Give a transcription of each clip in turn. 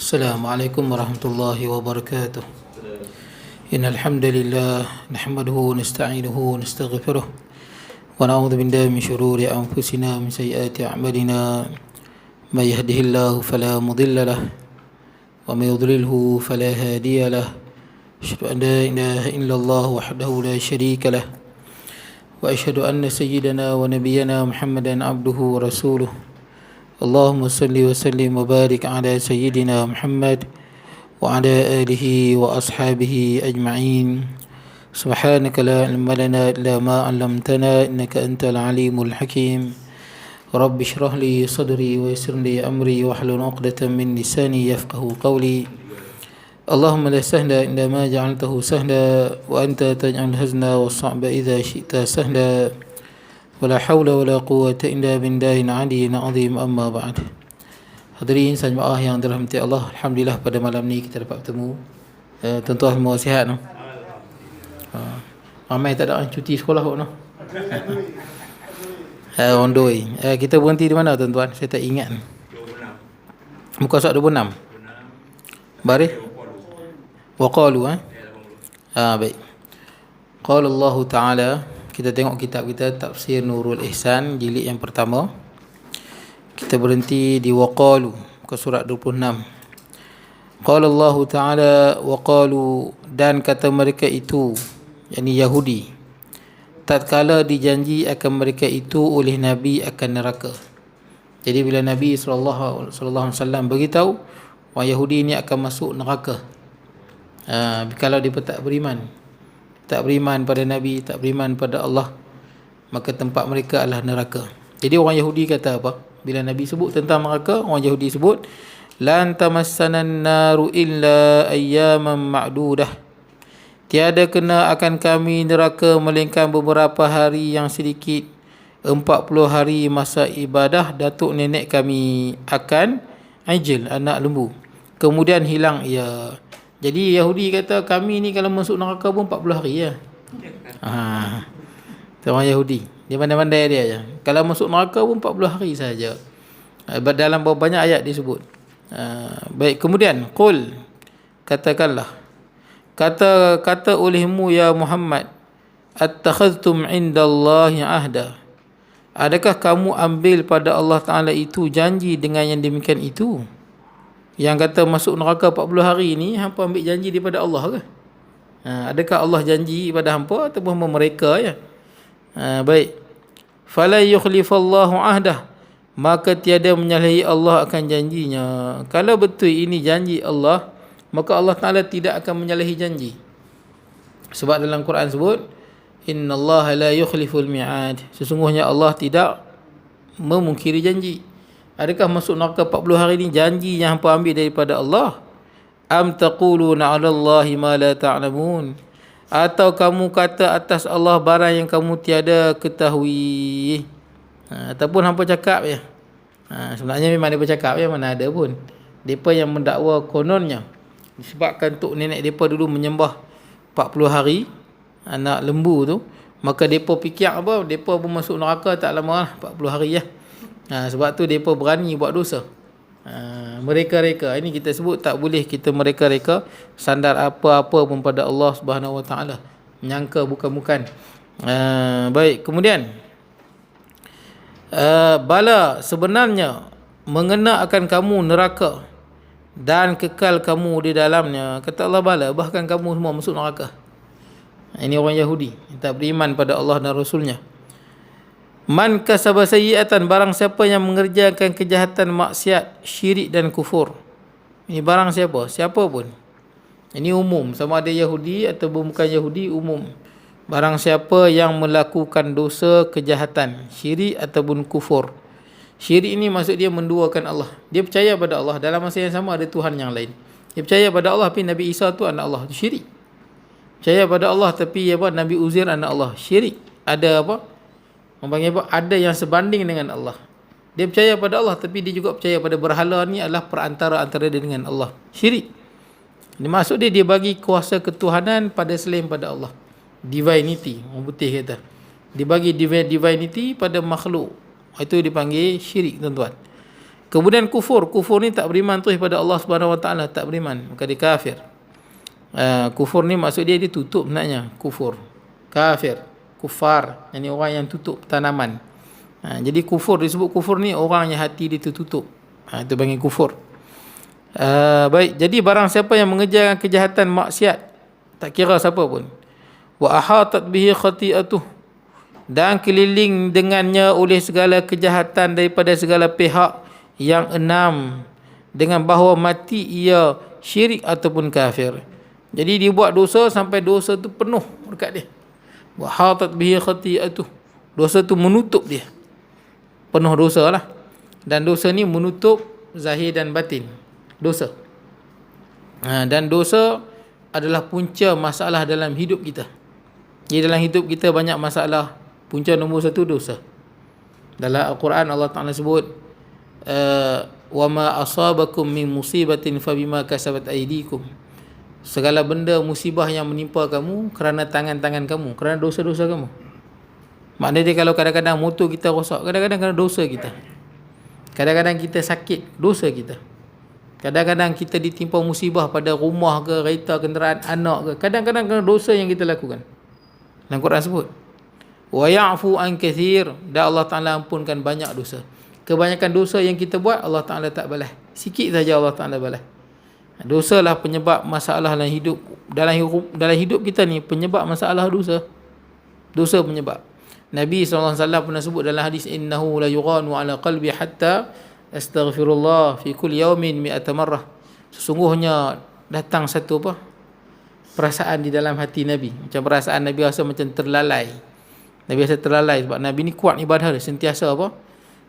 Assalamualaikum warahmatullahi wabarakatuh. Innal hamdalillah nahmaduhu wa nasta'inuhu wa nastaghfiruh wa na'udzu billahi min shururi anfusina min sayyiati a'malina. May yahdihillahu fala mudilla lahu wa may yudlilhu fala hadiya lahu. Asyhadu an la ilaha illallah wahdahu la syarika lahu wa asyhadu anna sayyidana wa nabiyyana Muhammadan abduhu wa rasuluh. Allahumma salli wa sallim wa barik ala sayyidina Muhammad wa ala alihi wa ashabihi ajma'in. Subhanaka la ilma lana illa ma 'allamtana innaka antal alimul hakim. Rabbi shrah li sadri wa yassir li amri wahlul 'uqdatam min lisani yafqahu qawli. Allahumma la sahla illa ma ja'altahu sahla wa anta taj'al hazna was-sa'ba idza syi'ta sahla. Wala hawla wala quwwata illa billahil aliyyil azim, amma ba'd. Hadirin jemaah yang dirahmati Allah, alhamdulillah pada malam ni kita dapat bertemu. Tuan-tuan semua sihat no? Ramai tak ada cuti sekolah kok no? On the way. Kita berhenti di mana tuan-tuan? Saya tak ingat. Muka surat 26. Baris? Waqalu baik. Qala Allah Ta'ala. Kita tengok kitab kita Tafsir Nurul Ihsan jilid yang pertama. Kita berhenti di waqalu ke surat 26. Qala Allah Ta'ala waqalu, dan kata mereka itu, yakni Yahudi, tatkala dijanji akan mereka itu oleh Nabi akan neraka. Jadi bila Nabi sallallahu alaihi wasallam beritahu orang Yahudi ini akan masuk neraka, kalau dia tak beriman, tak beriman pada Nabi, tak beriman pada Allah, maka tempat mereka adalah neraka. Jadi orang Yahudi kata apa? Bila Nabi sebut tentang neraka, orang Yahudi sebut lan tamassanan naru illa ayyaman ma'dudah. Tiada kena akan kami neraka melainkan beberapa hari yang sedikit. 40 hari masa ibadah datuk nenek kami akan ajil, anak lembu, kemudian hilang ia. Jadi Yahudi kata kami ni kalau masuk neraka pun 40 hari ya. Orang Yahudi, dia pandai-pandai dia je. Kalau masuk neraka pun 40 hari saja. Dalam banyak ayat disebut. Baik, kemudian qul, katakanlah, kata olehmu ya Muhammad, attakhadhtum indallahi ahda. Adakah kamu ambil pada Allah Ta'ala itu janji dengan yang demikian itu? Yang kata masuk neraka 40 hari ni, hampa ambil janji daripada Allah ke? Adakah Allah janji pada hampa ataupun mereka ya? Baik. Fala yukhlifallahu ahdah, maka tiada menyalahi Allah akan janjinya. Kalau betul ini janji Allah, maka Allah Ta'ala tidak akan menyalahi janji. Sebab dalam Quran sebut, innallaha la yukhliful mi'ad. Sesungguhnya Allah tidak memungkiri janji. Adakah masuk neraka 40 hari ni janji yang hampa ambil daripada Allah? Am taquluna 'ala Allahi ma la ta'lamun. Atau kamu kata atas Allah barang yang kamu tiada ketahui. Ataupun hampa cakap ya. Sebenarnya memang dia bercakap ya, mana ada pun. Depa yang mendakwa kononnya disebabkan tok nenek depa dulu menyembah 40 hari anak lembu tu, maka depa fikir apa? Depa pun masuk neraka tak lama lah, 40 hari ya. Sebab tu mereka berani buat dosa. Mereka-reka ini kita sebut tak boleh kita mereka-reka sandar apa-apa pun pada Allah Subhanahu Wa Taala, menyangka bukan-bukan. Baik, kemudian bala, sebenarnya mengena akan kamu neraka dan kekal kamu di dalamnya. Kata Allah bala, bahkan kamu semua masuk neraka. Ini orang Yahudi yang tak beriman pada Allah dan Rasulnya. Man kasaba sayyi'atan, barang siapa yang mengerjakan kejahatan, maksiat, syirik dan kufur. Ini barang siapa? Siapa pun. Ini umum, sama ada Yahudi atau bukan Yahudi, umum. Barang siapa yang melakukan dosa, kejahatan, syirik ataupun kufur. Syirik ini maksud dia menduakan Allah. Dia percaya pada Allah, dalam masa yang sama ada Tuhan yang lain. Dia percaya pada Allah tapi Nabi Isa tu anak Allah, itu syirik. Percaya pada Allah tapi Nabi Uzair anak Allah, syirik. Ada apa? Orang panggil apa? Ada yang sebanding dengan Allah. Dia percaya pada Allah tapi dia juga percaya pada berhala ni adalah perantara antara dia dengan Allah. Syirik. Ini maksud dia bagi kuasa ketuhanan pada selain pada Allah. Divinity, orang putih kata. Dia bagi divinity pada makhluk. Itu dipanggil syirik tuan-tuan. Kemudian kufur ni tak beriman tu kepada Allah Subhanahu Wa Taala, tak beriman, maka dia kafir. Kufur ni maksud dia tutup sebenarnya, kufur. Kafir, kufar, ini orang yang tutup tanaman. Jadi kufur, disebut kufur ni orang yang hati dia tertutup. Itu panggil kufur. Baik, jadi barang siapa yang mengerjakan kejahatan maksiat, tak kira siapa pun, wa ahatat bihi khati'atuh, dan keliling dengannya oleh segala kejahatan daripada segala pihak yang enam, dengan bahawa mati ia syirik ataupun kafir. Jadi dia buat dosa sampai dosa tu penuh dekat dia. Wa hatat bihi khati'atuh, dosa tu menutup dia, penuh dosa lah. Dan dosa ni menutup zahir dan batin dosa. Dan dosa adalah punca masalah dalam hidup kita. Jadi dalam hidup kita banyak masalah, punca nombor satu dosa. Dalam Al-Quran Allah Ta'ala sebut, wa ma asabakum min musibatin fabima kasabat aydikum, segala benda musibah yang menimpa kamu kerana tangan-tangan kamu, kerana dosa-dosa kamu. Maknanya kalau kadang-kadang motor kita rosak, kadang-kadang kerana dosa kita. Kadang-kadang kita sakit, dosa kita. Kadang-kadang kita ditimpa musibah pada rumah ke, kereta, kenderaan, anak ke, kadang-kadang kerana dosa yang kita lakukan. Dalam Quran sebut, wa ya'fu an kathir, dan Allah Ta'ala ampunkan banyak dosa. Kebanyakan dosa yang kita buat Allah Ta'ala tak balas, sikit saja Allah Ta'ala balas. Dosa lah penyebab masalah dalam hidup. Dalam hidup kita ni penyebab masalah dosa. Dosa penyebab. Nabi SAW pernah sebut dalam hadis, innahu la yughanu ala qalbi hatta astaghfirullah fi kulli yawmin mi'ata marrah. Sesungguhnya datang satu perasaan di dalam hati Nabi, macam perasaan Nabi rasa macam terlalai. Nabi rasa terlalai sebab Nabi ni kuat ibadah dia, sentiasa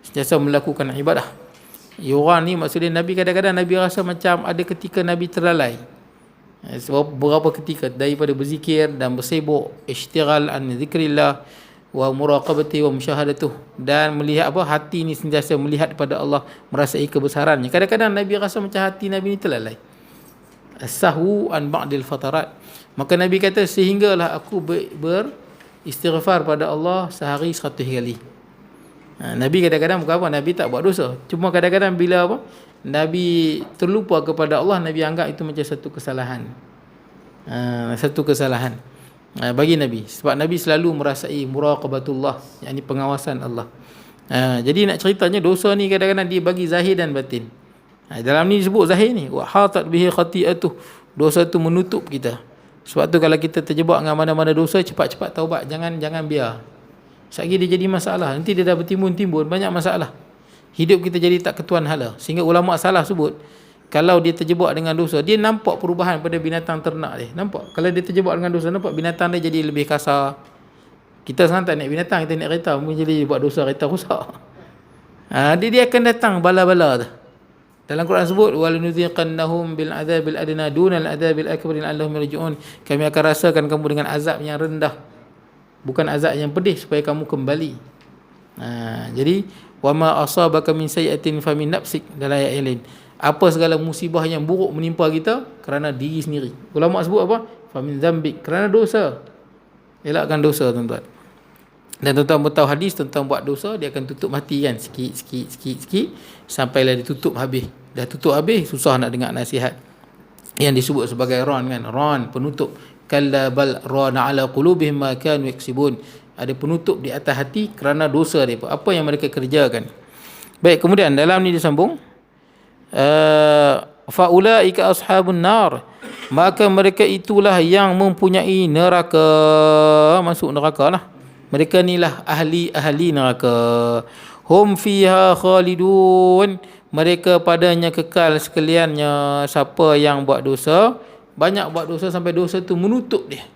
sentiasa melakukan ibadah. Yuran ni maksudnya Nabi kadang-kadang Nabi rasa macam ada ketika Nabi terlalai. Sebab beberapa ketika daripada berzikir dan bersibuk isytighal an zikrillah wa muraqabati wa musyahadatuh, dan melihat hati ni sentiasa melihat kepada Allah, merasai kebesarannya. Kadang-kadang Nabi rasa macam hati Nabi ni terlalai. As-sahwu an ba'dil fatarat. Maka Nabi kata, sehinggalah aku beristighfar pada Allah sehari 100 kali. Nabi kadang-kadang bukan apa, Nabi tak buat dosa, cuma kadang-kadang bila Nabi terlupa kepada Allah, Nabi anggap itu macam satu kesalahan. Satu kesalahan bagi Nabi, sebab Nabi selalu merasai muraqabatullah, yakni pengawasan Allah. Jadi nak ceritanya, dosa ni kadang-kadang dia bagi zahir dan batin. Dalam ni disebut zahir ni, wa hatat bihi khati'atuh, dosa tu menutup kita. Sebab tu kalau kita terjebak dengan mana-mana dosa, cepat-cepat taubat, jangan biar. Sekali dia jadi masalah, nanti dia dah bertimbun-timbun banyak masalah. Hidup kita jadi tak ketuan hala. Sehingga ulama salah sebut, kalau dia terjebak dengan dosa, dia nampak perubahan pada binatang ternak dia. Nampak? Kalau dia terjebak dengan dosa, nampak binatang dia jadi lebih kasar. Kita sekarang tak naik binatang, kita naik kereta, mungkin jadi buat dosa, kereta rosak. Dia akan datang bala-bala tu. Dalam Quran sebut, walanudhiqannahum bil adzabil adna dunal adzabil akbar la'allahum yarji'un. Kami akan rasakan kamu dengan azab yang rendah, bukan azab yang pedih, supaya kamu kembali. Jadi wa ma asabaka min sayyi'atin fa min nafsik, dalam ayat yang lain, apa segala musibah yang buruk menimpa kita kerana diri sendiri. Ulama sebut apa? Fa min dzambik, kerana dosa. Elakkan dosa, tuan-tuan. Dan tuan-tuan pun tahu hadis tentang buat dosa, dia akan tutup hati kan, sikit sampailah dia tutup habis. Dah tutup habis, susah nak dengar nasihat. Yang disebut sebagai ran kan, ran, penutup. Kalla bal rana ala qulubihim ma kanu yaksibun, ada penutup di atas hati kerana dosa mereka, apa yang mereka kerjakan. Baik, kemudian dalam ni disambung, fa ulaika ashabun nar, maka mereka itulah yang mempunyai neraka, masuk neraka lah. Mereka inilah ahli neraka. Hum fiha khalidun, mereka padanya kekal sekaliannya. Siapa yang buat dosa, banyak buat dosa sampai dosa tu menutup dia,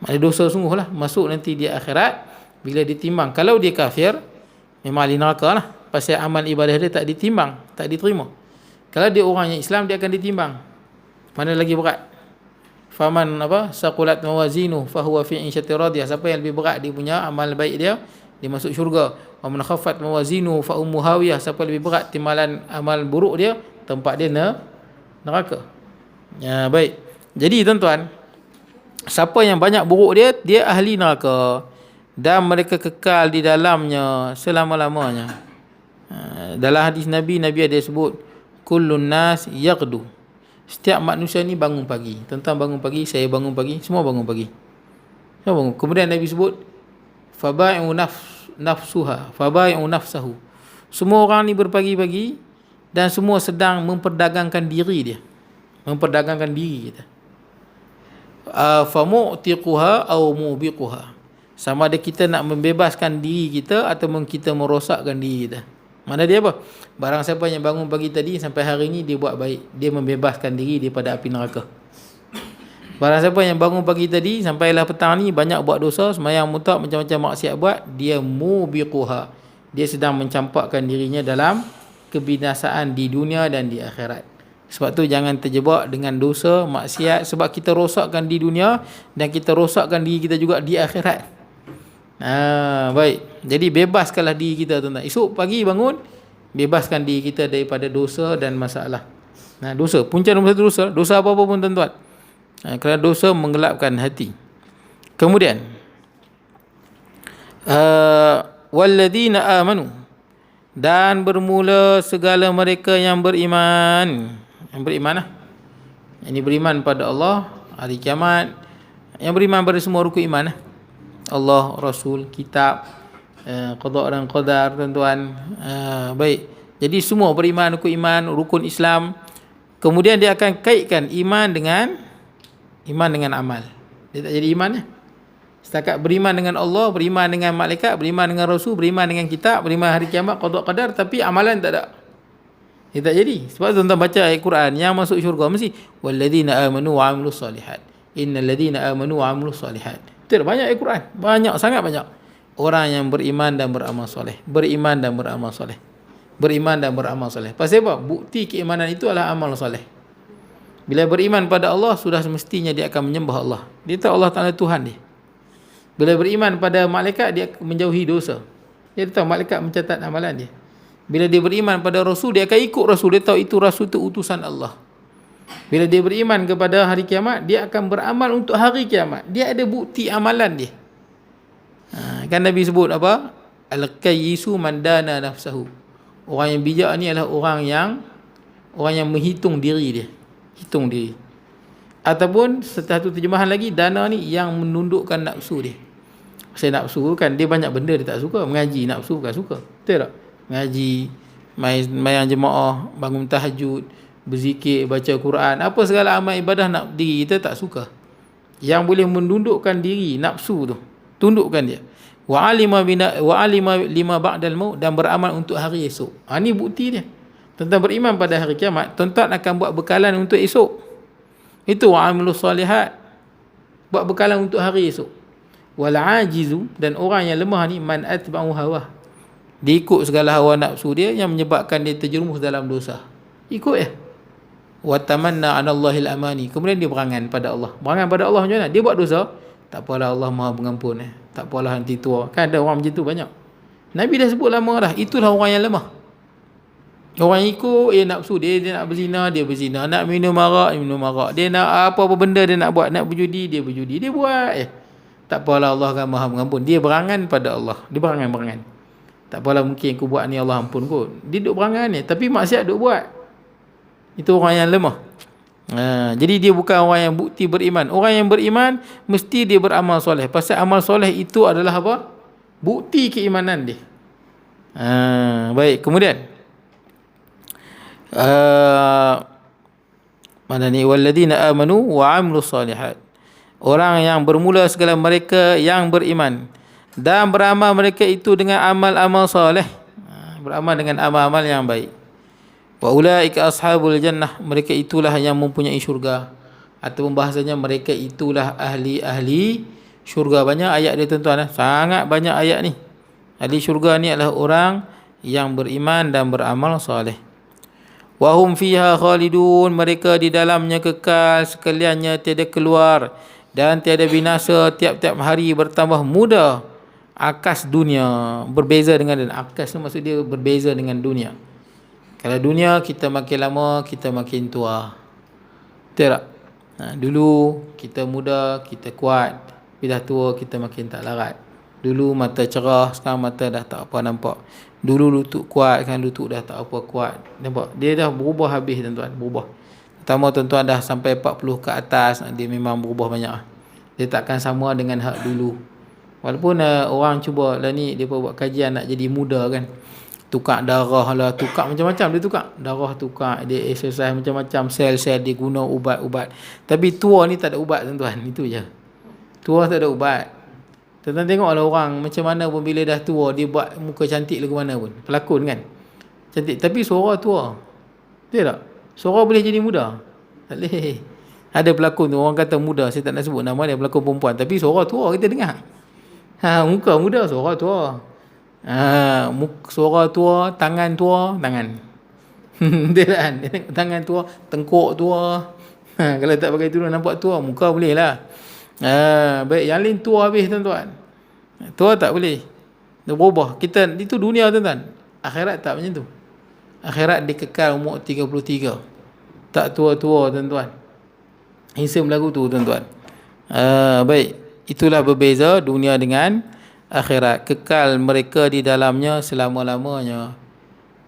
maknanya dosa sungguh lah, masuk nanti di akhirat bila ditimbang. Kalau dia kafir, memang ahli neraka lah, pasal amal ibadah dia tak ditimbang, tak diterima. Kalau dia orang yang Islam, dia akan ditimbang. Mana lagi berat? Faman saqulat mawazinu fahuwa fi 'ishatin radiyah, siapa yang lebih berat dia punya amal baik dia masuk syurga. Wa man khaffat mawazinu fa ummu hawiyah, siapa lebih berat timbalan amal buruk dia, tempat dia neraka. Baik. Jadi tuan-tuan, siapa yang banyak buruk dia ahli neraka, dan mereka kekal di dalamnya selama-lamanya. Dalam hadis Nabi ada sebut kullun nas yaghdu. Setiap manusia ni bangun pagi. Tuan-tuan bangun pagi, saya bangun pagi, semua bangun pagi. Semua bangun. Kemudian Nabi sebut fabai'u nafsuha, fabai'u nafsahu. Semua orang ni berpagi-pagi dan semua sedang memperdagangkan diri dia. Memperdagangkan diri kita. Famu'tiquha aw mubiquha. Sama ada kita nak membebaskan diri kita ataupun kita merosakkan diri kita. Mana dia apa? Barang siapa yang bangun pagi tadi sampai hari ni dia buat baik, dia membebaskan diri daripada api neraka. Barang siapa yang bangun pagi tadi sampailah petang ni banyak buat dosa, sembahyang mutlak, macam-macam maksiat buat, dia mubiquha. Dia sedang mencampakkan dirinya dalam kebinasaan di dunia dan di akhirat. Sebab tu jangan terjebak dengan dosa, maksiat, sebab kita rosakkan di dunia dan kita rosakkan diri kita juga di akhirat. Baik. Jadi bebaskanlah diri kita, tuan-tuan. Esok pagi bangun, bebaskan diri kita daripada dosa dan masalah. Dosa, punca nombor satu dosa. Dosa apa-apa pun, tuan-tuan. Kerana dosa menggelapkan hati. Kemudian walladzina amanu, dan bermula segala mereka yang beriman. Yang beriman lah. Ini beriman pada Allah, hari kiamat. Yang beriman pada semua rukun iman lah. Allah, Rasul, kitab, qada dan qadar, tuan-tuan. Baik. Jadi semua beriman, rukun iman, rukun Islam. Kemudian dia akan kaitkan iman dengan amal. Dia tak jadi iman ya. Setakat beriman dengan Allah, beriman dengan malaikat, beriman dengan Rasul, beriman dengan kitab, beriman hari kiamat, qada qadar, tapi amalan tak ada. Dia tak jadi. Sebab tuan-tuan baca ayat Quran, yang masuk syurga mesti walladzina amanu wa amilus solihat. Innal ladzina amanu wa amilus solihat. Itu banyak ayat Quran. Banyak, sangat banyak. Orang yang beriman dan beramal soleh. Beriman dan beramal soleh. Beriman dan beramal soleh. Pasal apa? Bukti keimanan itu adalah amal soleh. Bila beriman pada Allah, sudah semestinya dia akan menyembah Allah. Dia tahu Allah Ta'ala Tuhan dia. Bila beriman pada malaikat, dia menjauhi dosa. Dia tahu malaikat mencatat amalan dia. Bila dia beriman pada Rasul, dia akan ikut Rasul. Dia tahu itu Rasul itu utusan Allah. Bila dia beriman kepada hari kiamat, dia akan beramal untuk hari kiamat. Dia ada bukti amalan dia. Kan Nabi sebut apa? Al-qayyisu man dana nafsahu. Orang yang bijak ni adalah orang yang menghitung diri dia. Hitung diri. Ataupun satu terjemahan lagi, dana ni yang menundukkan nafsu dia. Saya nafsu kan, dia banyak benda dia tak suka. Mengaji, nafsu bukan suka. Betul tak? Mengaji, main jemaah, bangun tahajud, berzikir, baca Quran, apa segala amal ibadah nak diri kita tak suka. Yang boleh menundukkan diri, nafsu tu, tundukkan dia. Wa alima lima ba'dal maut, dan beramal untuk hari esok. Ni bukti dia. Tentang beriman pada hari kiamat, tuan-tuan akan buat bekalan untuk esok. Itu wa amilus solihat, buat bekalan untuk hari esok. Wal ajizu, dan orang yang lemah ni man atba'u hawa. Dia ikut segala hawa nafsu dia yang menyebabkan dia terjerumus dalam dosa. Ikut ya. Wa tamanna 'ala Allahil amani. Kemudian dia berangan pada Allah. Berangan pada Allah macam mana? Dia buat dosa, tak apalah, Allah Maha Pengampun. Tak apalah, nanti tua. Kan ada orang macam tu banyak. Nabi dah sebut lama dah. Itulah orang yang lemah. Orang yang ikut nafsu dia nak berzina, dia berzina. Nak minum arak, minum arak. Dia nak apa-apa benda dia nak buat. Nak berjudi, dia berjudi. Dia buat. Tak apalah, Allah kan Maha Pengampun. Dia berangan pada Allah. Dia berangan. Tak apalah, mungkin aku buat ni Allah ampun kot. Dia duk berangan ni. Tapi maksiat duk buat. Itu orang yang lemah. Jadi dia bukan orang yang bukti beriman. Orang yang beriman mesti dia beramal soleh. Pasal amal soleh itu adalah apa? Bukti keimanan dia. Baik, kemudian mana ni? Walladzina amanu wa amilus solihat. Orang yang bermula segala mereka yang beriman dan beramal mereka itu dengan amal-amal soleh. Beramal dengan amal-amal yang baik. Wa ulaika ashabul jannah. Mereka itulah yang mempunyai syurga. Ataupun bahasanya mereka itulah ahli-ahli syurga. Banyak ayat dia, tuan-tuan. Sangat banyak ayat ni. Ahli syurga ni adalah orang yang beriman dan beramal soleh. Wa hum fiha khalidun. Mereka di dalamnya kekal, sekaliannya tiada keluar dan tiada binasa. Tiap-tiap hari bertambah muda akas dunia. Berbeza dengan dunia. Akas tu maksud dia berbeza dengan dunia. Kalau dunia, kita makin lama kita makin tua. Betul tak? Dulu kita muda, kita kuat. Bila tua kita makin tak larat. Dulu mata cerah, sekarang mata dah tak apa nampak. Dulu lutut kuat kan, lutut dah tak apa kuat. Nampak? Dia dah berubah habis tuan-tuan, berubah. Pertama tuan-tuan dah sampai 40 ke atas, dia memang berubah banyak. Dia takkan sama dengan hak dulu. Walaupun orang cuba lah ni, dia buat kajian nak jadi muda kan. Tukar darah lah, tukar macam-macam dia tukar. Darah tukar, dia exercise macam-macam, sel-sel dia guna ubat-ubat. Tapi tua ni tak ada ubat tuan-tuan, itu je. Tua tak ada ubat. Tuan-tuan tengoklah orang macam mana pun bila dah tua, dia buat muka cantik lagu mana pun. Pelakon kan. Cantik. Tapi suara tua. Betul tak? Suara boleh jadi muda. Tak boleh. Ada pelakon tu, orang kata muda. Saya tak nak sebut nama dia, pelakon perempuan. Tapi suara tua kita dengar. Muka muda, suara tua. Suara tua, tangan tua, tangan. Betul kan? Tangan tua, tengkuk tua. Kalau tak pakai tudung nampak tua, muka boleh lah. Baik, yang lain tua habis tuan-tuan. Tua tak boleh. Dia berubah. Kita itu dunia tuan-tuan. Akhirat tak macam tu. Akhirat dia kekal umur 33. Tak tua-tua tuan-tuan. Hisam lagu tu tuan-tuan. Baik, itulah berbeza dunia dengan akhirat. Kekal mereka di dalamnya selama-lamanya.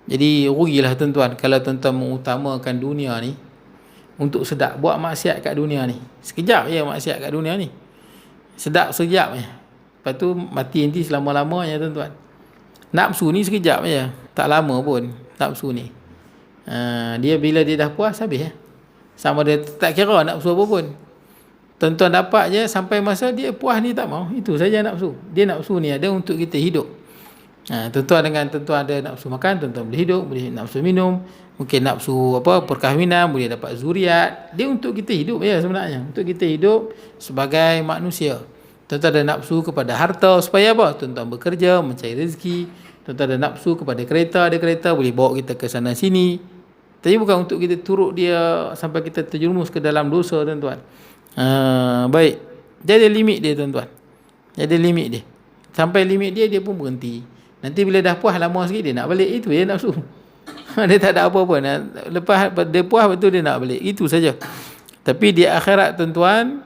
Jadi rugilah tuan-tuan kalau tuan-tuan mengutamakan dunia ni untuk sedap, buat maksiat kat dunia ni. Sekejap je maksiat kat dunia ni. Sedap sekejap je. Lepas tu mati nanti selama-lamanya tuan-tuan. Nafsu ni sekejap je. Tak lama pun nafsu ni. Dia bila dia dah puas habis. Sama dia tak kira nafsu apa pun. Tuan-tuan dapat je sampai masa dia puas ni tak mau. Itu saja nafsu. Dia nafsu ni ada untuk kita hidup. Tuan-tuan dengan tuan-tuan ada nafsu makan, tuan-tuan boleh hidup, boleh nafsu minum, mungkin nafsu perkahwinan, boleh dapat zuriat. Dia untuk kita hidup ya sebenarnya. Untuk kita hidup sebagai manusia. Tuan-tuan ada nafsu kepada harta supaya apa? Tuan-tuan bekerja, mencari rezeki. Tuan-tuan ada nafsu kepada kereta, ada kereta boleh bawa kita ke sana sini. Tapi bukan untuk kita turut dia sampai kita terjerumus ke dalam dosa tuan-tuan. Baik. Dia ada limit dia tuan-tuan. Dia ada limit dia. Sampai limit dia pun berhenti. Nanti bila dah puas lama sikit dia nak balik. Itu je nafsu. Dia tak ada apa-apa. Lepas dia puas betul dia nak balik. Itu saja. Tapi di akhirat tuan-tuan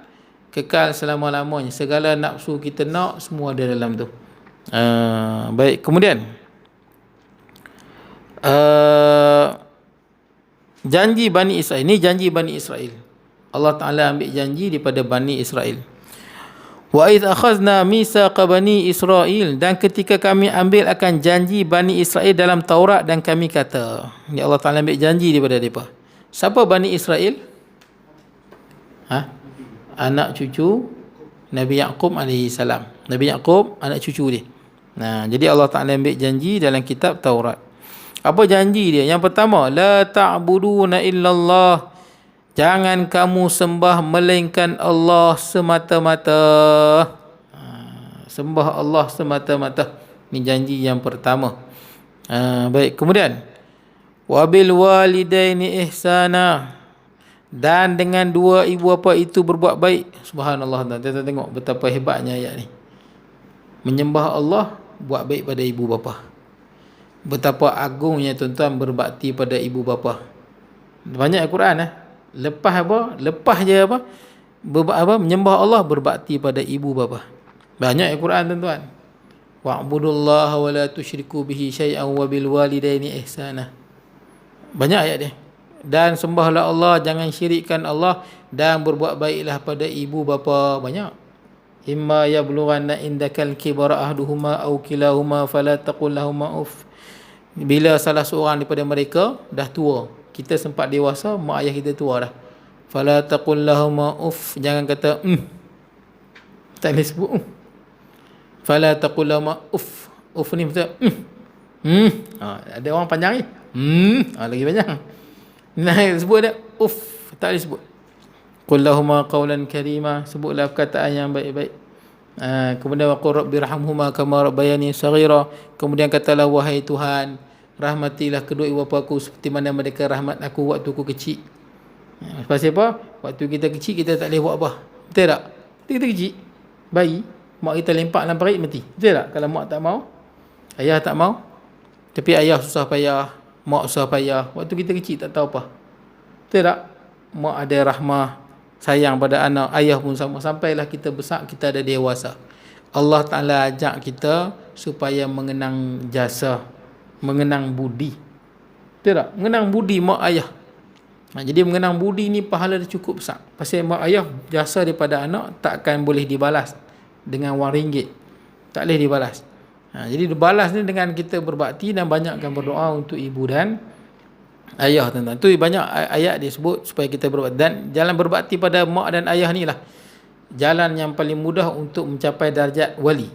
kekal selama-lamanya. Segala nafsu kita nak semua ada dalam tu. Baik. Kemudian janji Bani Israel. Ini janji Bani Israel. Allah Ta'ala ambil janji daripada Bani Israel. Wa idh akhazna mitsaqa Bani Israel, dan ketika kami ambil akan janji Bani Israel dalam Taurat dan kami kata. Ini Allah Ta'ala ambil janji daripada mereka. Siapa Bani Israel? Anak cucu Nabi Yaqub alaihi salam. Nabi Yaqub anak cucu dia. Jadi Allah Ta'ala ambil janji dalam kitab Taurat. Apa janji dia? Yang pertama, la ta'buduna illallah. Jangan kamu sembah melainkan Allah semata-mata. Sembah Allah semata-mata. Ini janji yang pertama. Baik, kemudian wabil walidaini ihsana, dan dengan dua ibu bapa itu berbuat baik. Subhanallah, kita tengok betapa hebatnya ayat ni. Menyembah Allah, buat baik pada ibu bapa. Betapa agungnya tuan-tuan berbakti pada ibu bapa. Banyak Al-Quran Lepas apa? Lepas je apa? Menyembah Allah, berbakti pada ibu bapa. Banyak Al-Quran tuan-tuan. Wa'budullaha wa la tusyriku bihi syai'an wa bil walidaini ihsana. Banyak ayat dia. Dan sembahlah Allah, jangan syirikkan Allah, dan berbuat baiklah pada ibu bapa. Banyak. Imma yablughanna indakal kibara ahduhuma aw kilahuma fala taqul lahumā uff. Bila salah seorang daripada mereka dah tua, kita sempat dewasa, mak ayah kita tua dah. Fala taqul lahumā uff, jangan kata tak boleh sebut Fala taqul lahumā uff. Uff ni betul. Ada orang panjang ni. Lagi panjang. Nah, sebut dia uff, tak boleh sebut. Qul lahumā qawlan karīmā, sebutlah perkataan yang baik-baik. Kemudian waqul rabbirhamhumā kamā rabbayani shaghīrā. Kemudian katalah, wahai Tuhan, rahmatilah kedua ibu bapaku seperti mana mereka rahmat aku waktu aku kecil. Pasal apa? Waktu kita kecil kita tak boleh buat apa. Betul tak? Kita kecil, bayi, mak kita lempak dalam parit mati. Betul tak? Kalau mak tak mau, ayah tak mau. Tapi ayah susah payah, mak susah payah. Waktu kita kecil tak tahu apa. Betul tak? Mak ada rahmah, sayang pada anak, ayah pun sama. Sampailah kita besar, kita ada dewasa. Allah Ta'ala ajak kita supaya mengenang jasa mengenang budi. Betul tak? Mengenang budi mak ayah. Jadi mengenang budi ni pahala dia cukup besar. Pasal mak ayah jasa daripada anak takkan boleh dibalas dengan wang ringgit. Tak boleh dibalas. Jadi dibalas ni dengan kita berbakti dan banyakkan berdoa untuk ibu dan ayah, tuan-tuan. Tu banyak ayat dia sebut supaya kita berbakti. Dan jalan berbakti pada mak dan ayah ni lah jalan yang paling mudah untuk mencapai darjat wali.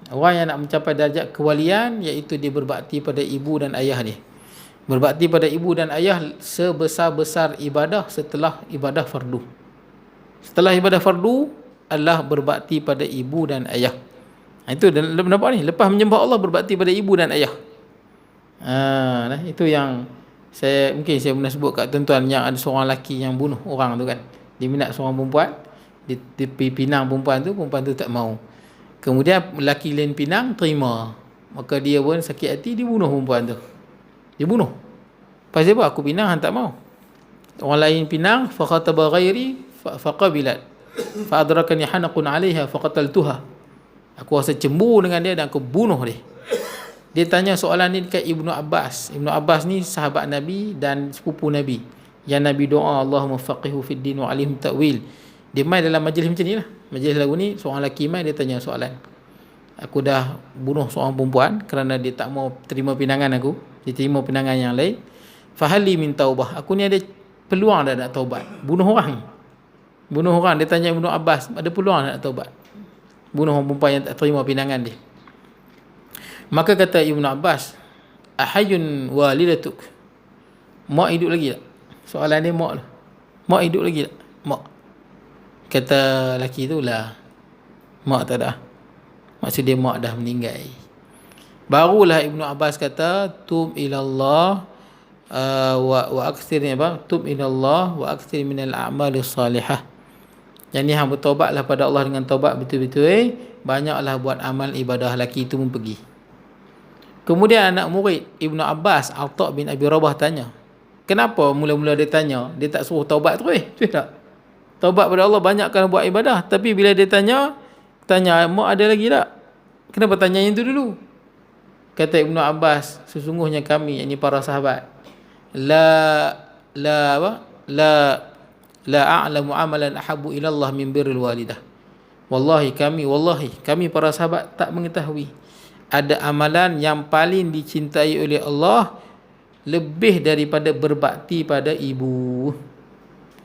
Orang yang nak mencapai darjat kewalian iaitu dia berbakti pada ibu dan ayah dia. Berbakti pada ibu dan ayah sebesar-besar ibadah setelah ibadah fardu. Setelah ibadah fardu adalah berbakti pada ibu dan ayah. Itu nampak ni, lepas menyembah Allah berbakti pada ibu dan ayah. Itu yang mungkin saya pernah sebut kat tuan-tuan yang ada seorang lelaki yang bunuh orang tu kan. Dia minat seorang perempuan, dia pinang perempuan tu tak mau. Kemudian lelaki lain pinang terima. Maka dia pun sakit hati, dia bunuh perempuan tu. Dia bunuh. Pasal apa? Aku pinang, hang tak mau. Orang lain pinang, fa khataba ghairi fa qabilat. Fa adrakani hanaqun 'alaiha fa qataltuha. Aku rasa cemburu dengan dia dan aku bunuh dia. Dia tanya soalan ni dekat Ibnu Abbas. Ibnu Abbas ni sahabat Nabi dan sepupu Nabi. Yang Nabi doa, Allahumma faqihu fid din wa 'alimhu ta'wil. Dia main dalam majlis macam ni lah. Majlis lagu ni, seorang lelaki main, dia tanya soalan. Aku dah bunuh seorang perempuan kerana dia tak mau terima pinangan aku. Dia terima pinangan yang lain. Fahali min taubah. Aku ni ada peluang dah nak taubat. Bunuh orang. Dia tanya Ibnu Abbas, ada peluang nak taubat. Bunuh orang perempuan yang tak terima pinangan dia. Maka kata Ibnu Abbas, ahayun walidatuk. Mak hidup lagi tak? Soalan dia mak lah. Mak hidup lagi tak? Mak. Kata lelaki tu lah, mak tak ada. Maksud dia mak dah meninggal. Barulah Ibnu Abbas kata, tub ilallah wa akthir apa? Tub ilallah wa akthir minal a'mali salihah. Yang ni hang bertaubatlah pada Allah dengan taubat betul-betul. Banyaklah buat amal ibadah. Lelaki itu pun pergi. Kemudian anak murid Ibnu Abbas, Atha bin Abi Rabah tanya, kenapa mula-mula dia tanya, dia tak suruh taubat terus? Betul tak? Taubat pada Allah, banyakkan buat ibadah. Tapi bila dia tanya, mak ada lagi tak? Kenapa tanya yang tu dulu? Kata Ibnu Abbas, sesungguhnya kami, yakni para sahabat, la a'lamu amalan ahabbu ila Allah min birril walidah. Wallahi kami para sahabat tak mengetahui ada amalan yang paling dicintai oleh Allah lebih daripada berbakti pada ibu.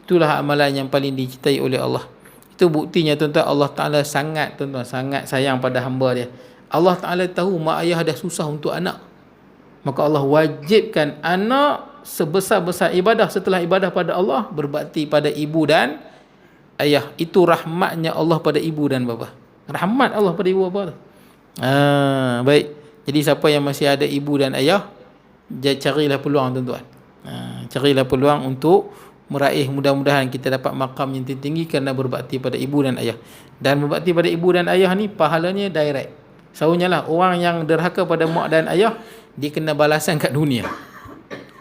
Itulah amalan yang paling dicintai oleh Allah. Itu buktinya tuan-tuan, Allah Ta'ala sangat sayang pada hamba dia. Allah Ta'ala tahu mak ayah dah susah untuk anak. Maka Allah wajibkan anak sebesar-besar ibadah setelah ibadah pada Allah, berbakti pada ibu dan ayah. Itu rahmatnya Allah pada ibu dan bapa. Rahmat Allah pada ibu bapa tu. Baik. Jadi siapa yang masih ada ibu dan ayah, carilah peluang tuan-tuan. Carilah peluang untuk meraih, mudah-mudahan kita dapat makam yang tinggi kerana berbakti pada ibu dan ayah. Dan berbakti pada ibu dan ayah ni pahalanya direct. Selalunya lah orang yang derhaka pada mak dan ayah, dia kena balasan kat dunia.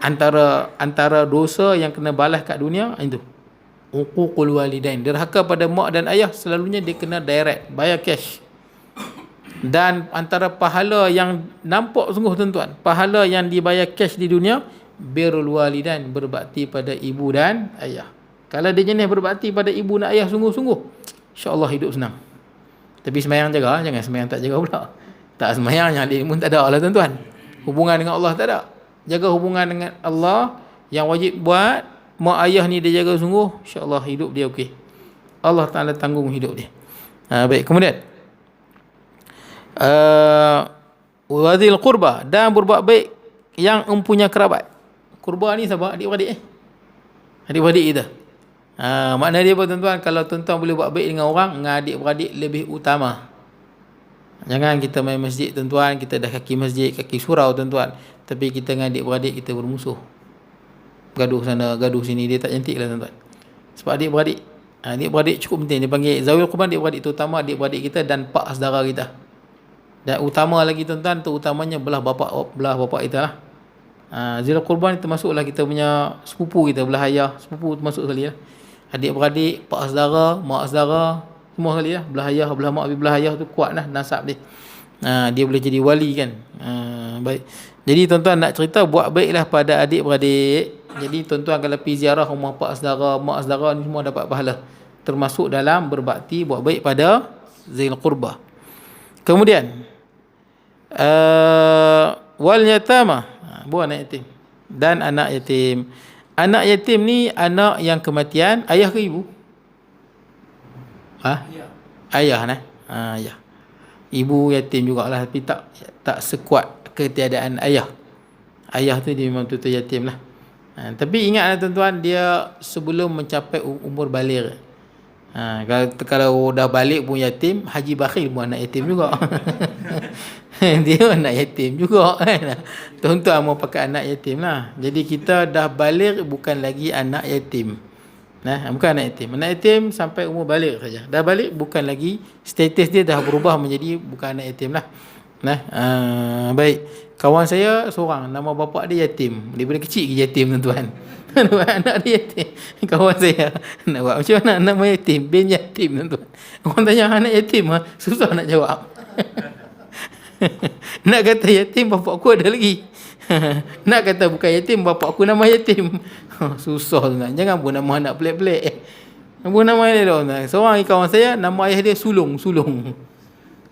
Antara dosa yang kena balas kat dunia itu uququl walidain. Derhaka pada mak dan ayah selalunya dia kena direct, bayar cash. Dan antara pahala yang nampak sungguh tuan-tuan, pahala yang dibayar cash di dunia, birrul walidain, berbakti pada ibu dan ayah. Kalau dia jenis berbakti pada ibu dan ayah sungguh-sungguh, insya-Allah hidup senang. Tapi semayang jaga, jangan semayang tak jaga pula. Tak semayang yang dia pun tak ada lah tuan-tuan. Hubungan dengan Allah tak ada. Jaga hubungan dengan Allah yang wajib buat. Mak ayah ni dia jaga sungguh, insya-Allah hidup dia okey. Allah Ta'ala tanggung hidup dia. Baik, kemudian wadil qurba, dan berbuat baik yang mempunyai kerabat. Qurba ni siapa? Adik-beradik adik-beradik kita. Makna dia apa tuan-tuan? Kalau tuan-tuan boleh buat baik dengan orang, dengan adik-beradik lebih utama. Jangan kita main masjid tuan-tuan, kita dah kaki masjid, kaki surau tuan-tuan, tapi kita dengan adik-beradik kita bermusuh, gaduh sana, gaduh sini. Dia tak cantik lah tuan-tuan. Sebab adik-beradik cukup penting. Dia panggil zawil qurban, adik-beradik terutama adik-beradik kita dan pak saudara kita. Dan utama lagi tuan-tuan, terutamanya belah bapa kita lah. Zil qurban termasuklah kita punya sepupu kita, belah ayah, sepupu termasuk sekali lah. Adik-beradik, pak saudara, mak saudara, semua sekali lah. Belah ayah, belah mak, belah ayah tu kuat lah nasab dia. Dia boleh jadi wali kan. Baik. Jadi tuan-tuan nak cerita, buat baiklah pada adik-beradik. Jadi tuan-tuan kalau pergi ziarah rumah pak saudara, mak saudara ni semua dapat pahala. Termasuk dalam berbakti, buat baik pada zil qurbah. Kemudian wal yatama, buat anak yatim dan anak yatim. Anak yatim ni anak yang kematian ayah ke ibu? Ayah nah. Ayah. Ibu yatim jugalah, tapi tak sekuat ketiadaan ayah. Ayah tu dia memang betul-betul yatim lah. Tapi ingatlah tuan-tuan, dia sebelum mencapai umur baligh. Kalau dah balik pun yatim, Haji Bakhil pun anak yatim juga. Dia anak yatim juga kan. Tuan-tuan mau pakai anak yatim lah. Jadi kita dah balik, bukan lagi anak yatim. Bukan anak yatim. Anak yatim sampai umur balik saja. Dah balik bukan lagi, status dia dah berubah menjadi bukan anak yatim lah. Baik. Kawan saya seorang, nama bapa dia yatim. Daripada kecil lagi yatim tuan-tuan. Anak dia yatim. Kawan saya nak buat macam mana nama yatim? Bin yatim tuan-tuan. Orang tanya anak yatim, susah nak jawab. Nak kata yatim, bapak aku ada lagi. Nak kata bukan yatim, bapak aku nama yatim. Susah tuan. Jangan pun nama anak pelik-pelik. Pun nama dia tuan. Seorang kawan saya, nama ayah dia Sulung.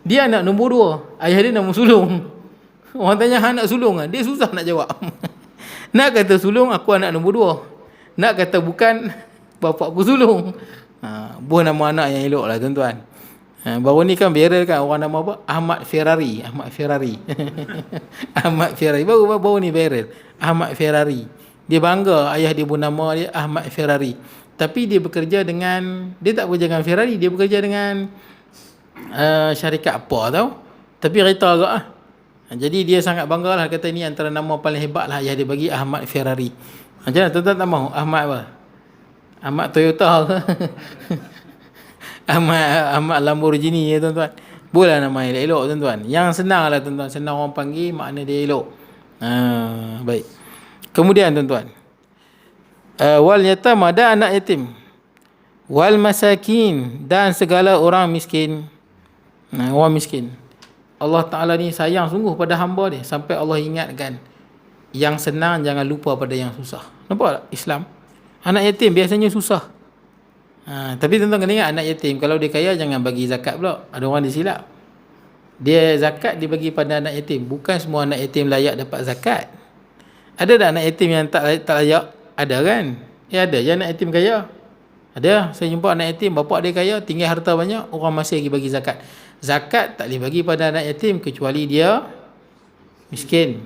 Dia anak nombor 2. Ayah dia nama Sulung. Orang tanya anak sulung, dia susah nak jawab. Nak kata sulung, aku anak nombor 2. Nak kata bukan, bapak aku sulung. Buah nama anak yang elok lah tuan-tuan. Baru ni kan viral kan, orang nama apa? Ahmad Ferrari. Ahmad Ferrari. Baru ni viral. Ahmad Ferrari. Dia bangga ayah dia pun nama dia Ahmad Ferrari. Tapi dia bekerja dengan, dia tak bekerja dengan Ferrari, dia bekerja dengan syarikat apa tau. Tapi kereta agak lah. Jadi dia sangat bangga lah, kata ni antara nama paling hebat lah ayah dia bagi, Ahmad Ferrari. Macam mana tuan-tuan tak mahu? Ahmad apa? Ahmad Toyota ke? Ahmad Lamborghini ya tuan-tuan. Boleh nama elok tuan-tuan. Yang senang lah tuan-tuan, senang orang panggil, makna dia elok. Baik. Kemudian tuan-tuan, wal yatama, dan anak yatim. Wal masakin, dan segala orang miskin. Orang miskin. Allah Ta'ala ni sayang sungguh pada hamba dia, sampai Allah ingatkan, yang senang jangan lupa pada yang susah. Nampak tak Islam? Anak yatim biasanya susah. Tapi tuan-tuan kena ingat, anak yatim kalau dia kaya jangan bagi zakat pula. Ada orang disilap. Dia zakat dibagi pada anak yatim. Bukan semua anak yatim layak dapat zakat. Ada tak anak yatim yang tak layak? Ada kan? Ada je anak yatim kaya. Ada. Saya jumpa anak yatim, bapak dia kaya, tinggal harta banyak, orang masih lagi bagi zakat. Zakat tak boleh bagi pada anak yatim kecuali dia miskin.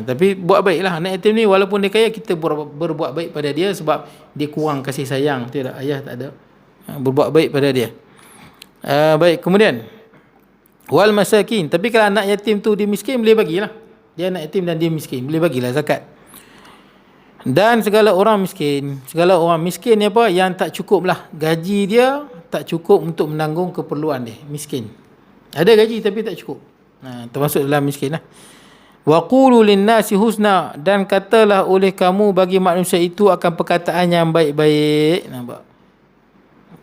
Tapi buat baiklah anak yatim ni, walaupun dia kaya, kita berbuat baik pada dia sebab dia kurang kasih sayang. Tidak, ayah tak ada. Berbuat baik pada dia. Baik, kemudian wal masakin. Tapi kalau anak yatim tu dia miskin, boleh bagilah. Dia anak yatim dan dia miskin, boleh bagilah zakat. Dan segala orang miskin. Segala orang miskin ni apa? Yang tak cukup lah, gaji dia tak cukup untuk menanggung keperluan dia. Miskin. Ada gaji tapi tak cukup. Termasuk dalam miskin lah. Wa qulu linnasi husna, dan katalah oleh kamu bagi manusia itu akan perkataan yang baik-baik. Nampak?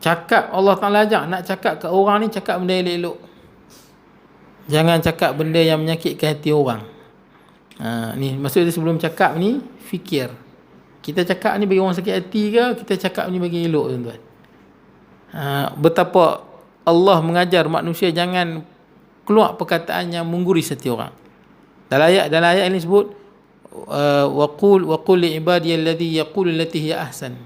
Cakap, Allah Ta'ala ajak nak cakap ke orang ni, cakap benda yang elok. Jangan cakap benda yang menyakitkan hati orang. Ni maksudnya sebelum cakap ni, fikir. Kita cakap ni bagi orang sakit hati ke, kita cakap ni bagi elok tuan-tuan. Betapa Allah mengajar manusia jangan keluar perkataan yang mengguri hati orang. Dalam ayat ini sebut waqul li ibadiyalladzi yaqulu allati hiya ahsan.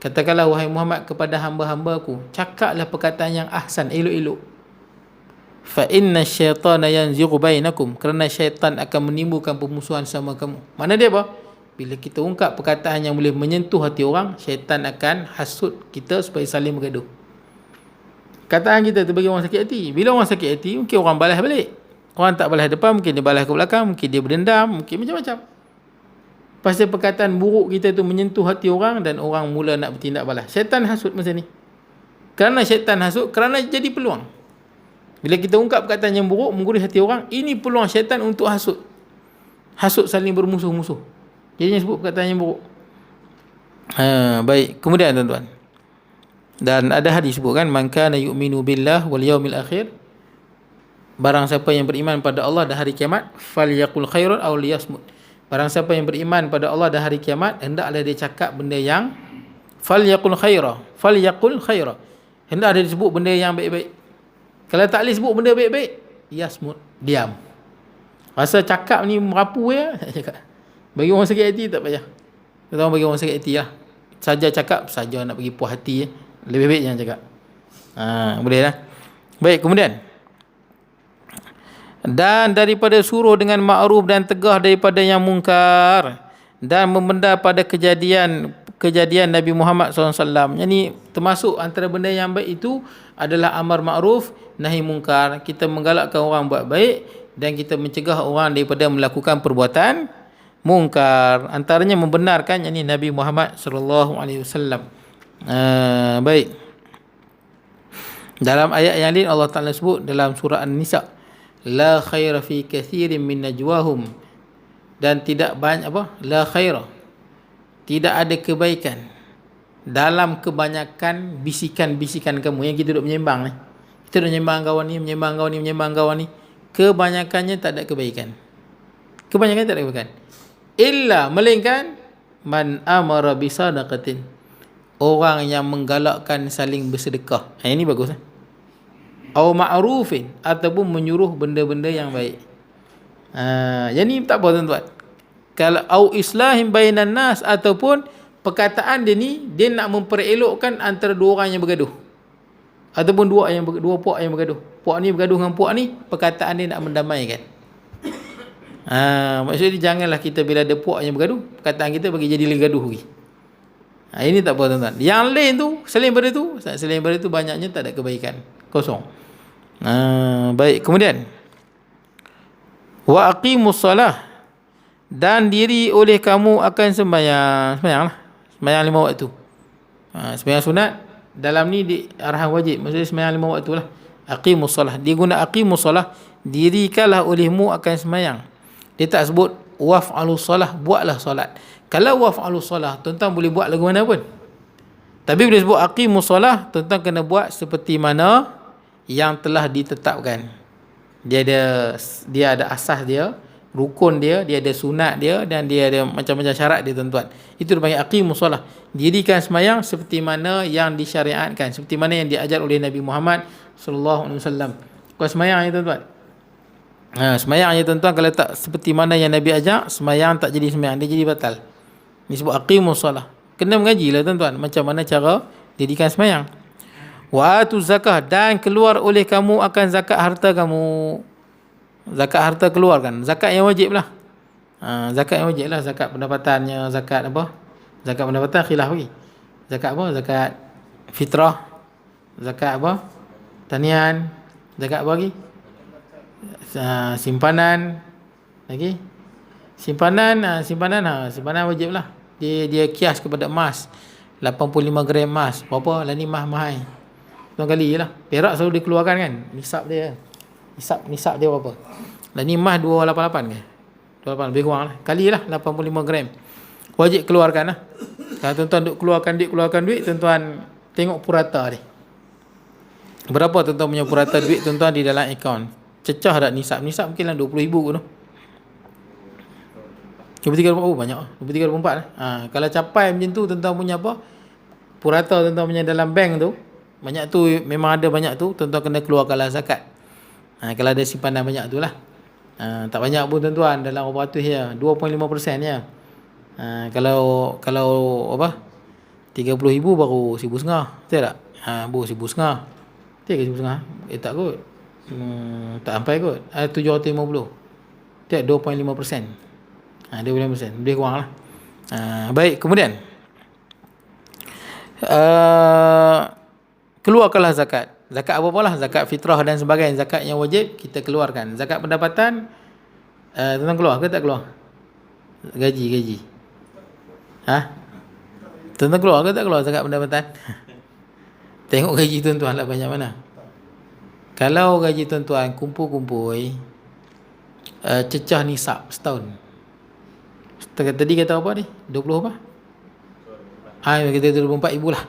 Katakanlah wahai Muhammad kepada hamba-hambaku, cakaplah perkataan yang ahsan, elok-elok. Fa inna syaitana yanzighu bainakum, kerana syaitan akan menimbulkan permusuhan sama kamu. Mana dia apa? Bila kita ungkap perkataan yang boleh menyentuh hati orang, syaitan akan hasut kita supaya saling bergaduh. Kataan kita tu bagi orang sakit hati. Bila orang sakit hati, mungkin orang balas balik. Orang tak balas depan, mungkin dia balas ke belakang, mungkin dia berdendam, mungkin macam-macam. Pasal perkataan buruk kita tu menyentuh hati orang dan orang mula nak bertindak balas. Syaitan hasut masa ni. Kerana syaitan hasut, kerana jadi peluang. Bila kita ungkap perkataan yang buruk, menggurui hati orang, ini peluang syaitan untuk hasut. Hasut saling bermusuh-musuh. Jadinya sebut perkataan yang buruk. Baik, kemudian tuan-tuan, dan ada hadis sebut kan, man kana yu'minu billah wal yaumil akhir barang siapa yang beriman pada Allah dan hari kiamat, falyaqul khairan aw liyasmut. Barang siapa yang beriman pada Allah dan hari kiamat, hendaklah dia cakap benda yang falyaqul khaira. Hendaklah dia sebut benda yang baik-baik. Kalau tak boleh sebut benda baik-baik, yasmut, diam. Rasa cakap ni merapu ya, tak cakap. Bagi orang sakit hati tak payah. Kita bagi orang sakit hati lah. Saja cakap, saja nak bagi puas hati ya. Lebih baik jangan cakap. Boleh lah. Baik, kemudian. Dan daripada suruh dengan ma'ruf dan tegah daripada yang mungkar, dan membenda pada kejadian Nabi Muhammad SAW. Yang ni termasuk antara benda yang baik itu adalah amar ma'ruf nahi mungkar. Kita menggalakkan orang buat baik dan kita mencegah orang daripada melakukan perbuatan mungkar. Antaranya membenarkan yakni Nabi Muhammad SAW. Baik. Dalam ayat yang lain Allah Taala sebut dalam surah An-Nisa, la khaira fi kathirin min najwahum, dan tidak banyak la khaira, tidak ada kebaikan dalam kebanyakan bisikan-bisikan kamu yang kita duduk menyembang ni. Kita duduk menyembang kawan ni, menyembang kawan ni. Kebanyakannya tak ada kebaikan. Kebanyakan tak ada kebaikan. Illa, melainkan man amara bisadaqatin, orang yang menggalakkan saling bersedekah. Ini bagus eh? Au ma'rufin, ataupun menyuruh benda-benda yang baik. Yang ni tak apa tuan-tuan. Kalau au islahim bainan nas, ataupun perkataan dia ni dia nak memperelokkan antara dua orang yang bergaduh, ataupun dua puak yang bergaduh. Puak ni bergaduh dengan puak ni, perkataan dia nak mendamaikan. Maksudnya janganlah kita bila ada puak yang bergaduh, perkataan kita bagi jadi lagi gaduh lagi. Ini tak apa tuan-tuan. Yang lain tu, selain daripada tu banyaknya tak ada kebaikan. Kosong. Baik, kemudian wa aqimus salah, dan diri oleh kamu akan sembahyang. Sembahyang 5 waktu. Sembahyang sunat dalam ni di arahan wajib, maksudnya sembahyang 5 waktu lah. Aqimus salah, dia guna aqimus salah, dirikanlah olehmu akan sembahyang. Dia tak sebut waf'alus salah, buatlah solat. Kalau waf'alus salah, tuan-tuan boleh buat lagu mana pun. Tapi bila sebut aqimus salah, tuan-tuan kena buat seperti mana yang telah ditetapkan. Dia ada asas dia, rukun dia ada sunat dia, dan dia ada macam-macam syarat dia tuan-tuan. Itu dipanggil aqimus salah. Dirikan sembahyang seperti mana yang disyariatkan, seperti mana yang diajar oleh Nabi Muhammad sallallahu alaihi wasallam. Kau sembahyang ya tuan-tuan. Sembahyang ya tuan-tuan, kalau tak seperti mana yang Nabi ajar, sembahyang tak jadi sembahyang, dia jadi batal. Ini sebut aqimus salah. Kena mengajilah tuan-tuan macam mana cara dirikan sembahyang. Wa atu zakah, dan keluar oleh kamu akan zakat harta kamu. Zakat harta keluarkan. Zakat yang wajib lah. Zakat yang wajib lah. Zakat pendapatannya, zakat apa? Zakat pendapatan khilaf lagi. Zakat apa? Zakat fitrah. Zakat apa? Tanian. Zakat apa lagi? Simpanan. Lagi? Simpanan wajib lah. Dia kias kepada emas. 85 gram emas. Berapa? Lah ni mahal. Tuan kali lah. Perak selalu dikeluarkan kan? Nisab dia berapa? Lah ni emas 288 ke? 288 lebih kurang lah. Kali lah 85 gram. Wajib keluarkan lah. Kalau tuan-tuan duk keluarkan duit, tuan-tuan tengok purata dia. Berapa tuan-tuan punya purata duit tuan-tuan di dalam akaun? Cecah tak nisab? Nisab mungkin lah 20,000 tu. 23, banyak lah. 23, 24 lah. Kalau capai macam tu, tuan-tuan punya apa? Purata tuan-tuan punya dalam bank tu, banyak tu, memang ada banyak tu, tuan-tuan kena keluarkanlah zakat. Kalau ada simpanan banyak tu lah. Tak banyak pun tuan-tuan, dalam berapa ratus je, 2.5% je. Kalau apa, 30,000 baru 1,500, betul tak? Baru 1,500. Betul ke 1,500? Tak kot. Tak sampai kot. 750. Tak, 2.5%. 2.5%. Lebih kurang lah. Baik, kemudian keluarkanlah zakat. Zakat apa-apa lah, zakat fitrah dan sebagainya, zakat yang wajib kita keluarkan. Zakat pendapatan tuan keluar ke tak keluar? Gaji. Tuan keluar ke tak keluar zakat pendapatan? Tengok gaji tuan-tuan lah banyak mana. Kalau gaji tuan-tuan kumpul-kumpul cecah nisab setahun. Tadi kata apa ni? 20 apa? Kita 24,000 lah.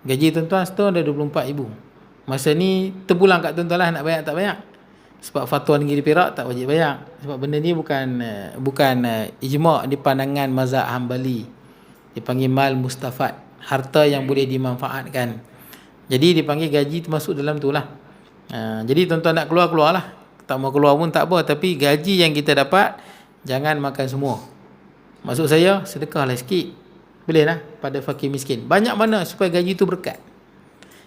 Gaji tuan-tuan setahun dah 24,000. Masa ni terpulang kat tuan-tuan lah nak banyak tak banyak. Sebab fatwa negeri Perak tak wajib bayar. Sebab benda ni bukan ijma' di pandangan mazhab Hambali. Dipanggil mal mustafad, harta yang boleh dimanfaatkan. Jadi dipanggil gaji termasuk dalam tu lah. Jadi tuan-tuan nak keluar lah. Tak mau keluar pun tak apa, tapi gaji yang kita dapat jangan makan semua. Maksud saya, sedekahlah sikit. Boleh lah pada fakir miskin. Banyak mana supaya gaji tu berkat.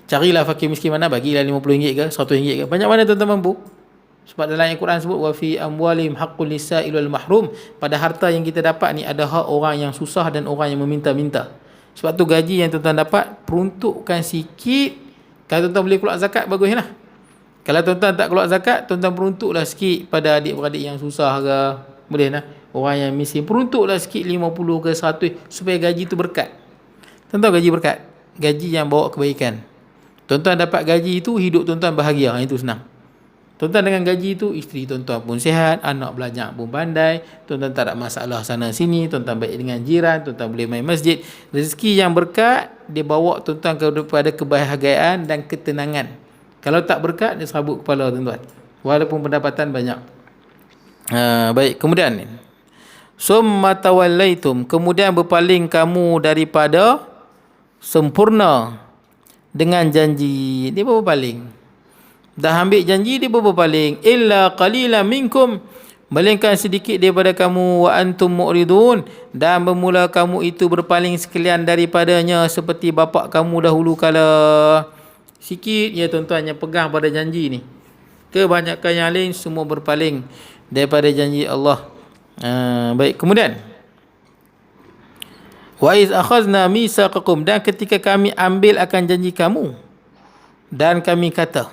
Carilah fakir miskin mana, bagilah RM50 ke, RM100 ke. Banyak mana tuan-tuan mampu. Sebab dalam Al-Quran sebut wa fi amwalihim haqqul lisa'il wal mahrum. Pada harta yang kita dapat ni ada hak orang yang susah dan orang yang meminta-minta. Sebab tu gaji yang tuan-tuan dapat, peruntukkan sikit. Kalau tuan-tuan boleh keluar zakat, baguslah. Kalau tuan-tuan tak keluar zakat, tuan-tuan peruntuklah sikit pada adik-beradik yang susah ke. Boleh lah. Orang yang miskin, peruntuklah sikit 50 ke 100 supaya gaji tu berkat. Tuan-tuan gaji berkat. Gaji yang bawa kebaikan. Tuan-tuan dapat gaji itu, hidup tuan-tuan bahagia. Itu senang. Tuan-tuan dengan gaji itu, isteri tuan-tuan pun sihat, anak belajar pun pandai, tuan-tuan tak ada masalah sana sini, tuan-tuan baik dengan jiran, tuan-tuan boleh main masjid. Rezeki yang berkat, dia bawa tuan-tuan kepada kebahagiaan dan ketenangan. Kalau tak berkat, dia serabut kepala tuan-tuan. Walaupun pendapatan banyak. Baik, kemudian summa tawallaitum, kemudian berpaling kamu daripada sempurna dengan janji. Dia berpaling. Dah ambil janji, dia berpaling. Illa qalilan minkum, melainkan sedikit daripada kamu. Wa antum mu'ridun, dan bermula kamu itu berpaling sekalian daripadanya, seperti bapa kamu dahulu kala. Sikit ya tuan-tuan yang pegang pada janji ni. Kebanyakan yang lain semua berpaling daripada janji Allah. Baik, kemudian wa iz akhazna mitsaqakum, dan ketika kami ambil akan janji kamu dan kami kata,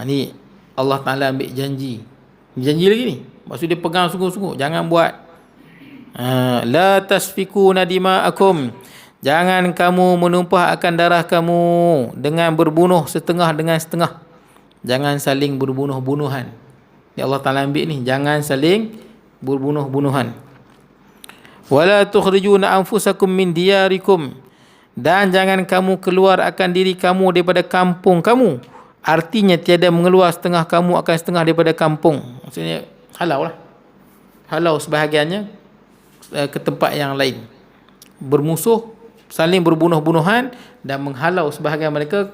ni Allah Ta'ala ambil janji. Janji lagi ni. Maksud dia pegang sungguh-sungguh. Jangan buat. La tasfikuna dima'akum, jangan kamu menumpah akan darah kamu dengan berbunuh setengah dengan setengah. Jangan saling berbunuh-bunuhan. Ya Allah Ta'ala ambil ni. Jangan saling berbunuh-bunuhan. Wala tukhrijuna anfusakum min diyarikum, dan jangan kamu keluar akan diri kamu daripada kampung kamu. Artinya tiada mengeluar setengah kamu akan setengah daripada kampung. Maksudnya halau lah. Halau sebahagiannya ke tempat yang lain. Bermusuh, saling berbunuh-bunuhan, dan menghalau sebahagian mereka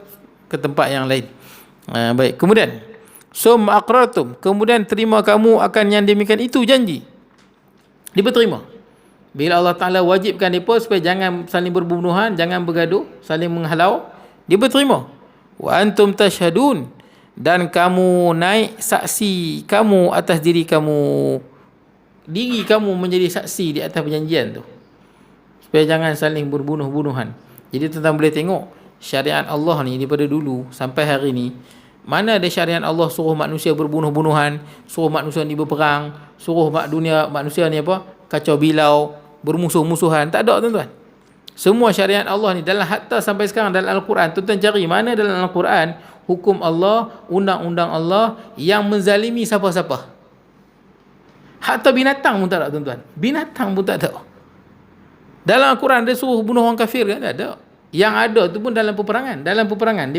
ke tempat yang lain. Baik, kemudian summa aqrartum, kemudian terima kamu akan yang demikian itu janji. Dia berterima. Bila Allah Ta'ala wajibkan mereka supaya jangan saling berbunuhan, jangan bergaduh, saling menghalau, dia berterima. Wa antum tashhadun, dan kamu naik saksi kamu atas diri kamu. Diri kamu menjadi saksi di atas perjanjian tu, supaya jangan saling berbunuh-bunuhan. Jadi tuan-tuan boleh tengok syariat Allah ni daripada dulu sampai hari ni. Mana ada syariat Allah suruh manusia berbunuh-bunuhan, suruh manusia ni berperang, suruh manusia ni apa, kacau bilau, bermusuh-musuhan. Tak ada tuan-tuan. Semua syariat Allah ni dalam, hatta sampai sekarang dalam Al-Quran, tuan-tuan cari mana dalam Al-Quran hukum Allah, undang-undang Allah yang menzalimi siapa-siapa. Hatta binatang pun tak ada tuan-tuan. Binatang pun tak ada. Dalam Al-Quran dia suruh bunuh orang kafir kan? Tak ada. Yang ada tu pun dalam peperangan. Dalam peperangan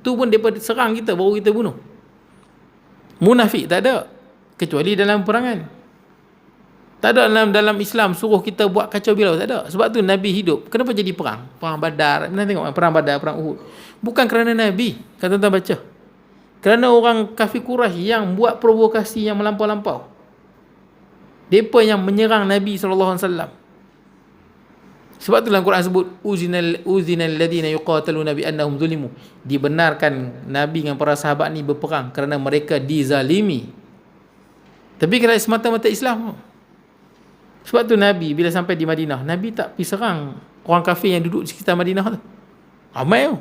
tu pun mereka serang kita baru kita bunuh. Munafik tak ada, kecuali dalam peperangan. Tak ada dalam Islam suruh kita buat kacau bilau, tak ada. Sebab tu Nabi hidup. Kenapa jadi perang? Perang Badar. Kita tengok perang Badar, perang Uhud. Bukan kerana Nabi. Kata tuan baca. Kerana orang kafir Quraisy yang buat provokasi yang melampau-lampau. Mereka yang menyerang Nabi SAW. Sebab tu dalam Quran sebut uzinal ladina yuqataluna bi annahum zulimu. Dibenarkan Nabi dengan para sahabat ni berperang kerana mereka dizalimi. Tapi kalau semata-mata Islam. Sebab tu Nabi bila sampai di Madinah, Nabi tak pergi serang orang kafir yang duduk di sekitar Madinah tu. Ramai tu.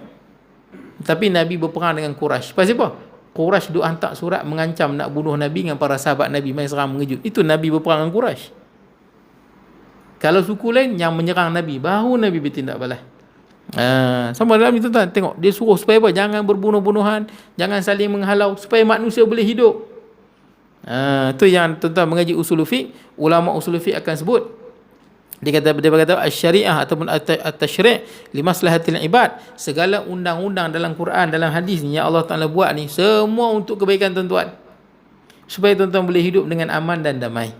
Tapi Nabi berperang dengan Quraisy. Pasal apa? Quraisy duk hantar surat mengancam nak bunuh Nabi dengan para sahabat Nabi, main serang mengejut. Itu Nabi berperang dengan Quraisy. Kalau suku lain yang menyerang Nabi, baru Nabi bertindak balas. Sama dalam itu tuan, tengok dia suruh supaya apa? Jangan berbunuh-bunuhan, jangan saling menghalau, supaya manusia boleh hidup. Itu yang tuan-tuan mengaji usul fiqh, ulama usul fiqh akan sebut. Dia kata asy-syariah ataupun at-tasyri' li maslahatil ibad. Segala undang-undang dalam Quran, dalam hadis ni yang Allah Taala buat ni semua untuk kebaikan tuan-tuan. supaya tuan-tuan boleh hidup dengan aman dan damai.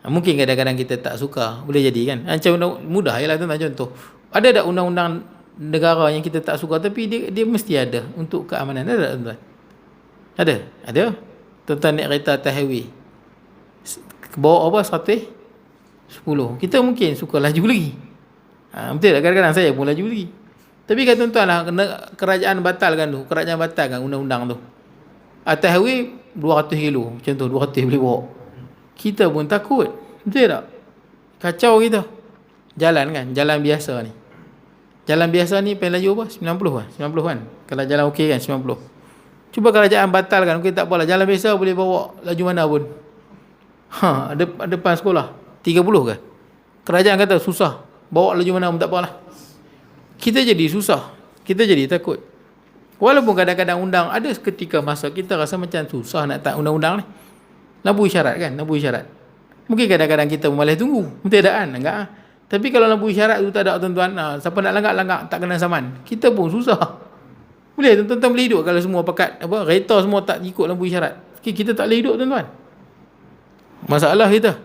Mungkin kadang-kadang kita tak suka, boleh jadi kan. Macam mudah ialah tuan-tuan, contoh. Ada tak undang-undang negara yang kita tak suka tapi dia mesti ada untuk keamanan? Ada tak tuan-tuan? Ada. Tuan-tuan naik kereta atas highway, bawa apa 110, kita mungkin suka laju lagi. Betul tak? Kadang-kadang saya pun laju lagi. Tapi kan tuan-tuan lah, kerajaan batalkan undang-undang tu. Atas highway 200 kilo, macam tu 200 boleh bawa. Kita pun takut. Betul tak? Kacau kita. Jalan kan, jalan biasa ni. Jalan biasa ni paling laju apa? 90 kan? 90 kan? Kalau jalan okey kan 90. Cuba kerajaan batalkan, okey tak apalah, jalan biasa boleh bawa laju mana pun. Depan sekolah 30 ke? Kerajaan kata susah, bawa laju mana pun tak apalah. Kita jadi susah, kita jadi takut. Walaupun kadang-kadang undang, ada ketika masa kita rasa macam susah nak tak undang-undang ni. Lampu isyarat kan, lampu isyarat. Mungkin kadang-kadang kita malas tunggu, mesti ada kan, enggak. Tapi kalau lampu isyarat tu tak ada tuan-tuan, siapa nak langgar tak kena saman. Kita pun susah. Boleh tuan-tuan boleh hidup kalau semua pakat kereta semua tak ikut lampu isyarat. Kita tak boleh hidup tuan-tuan. Masalah kita.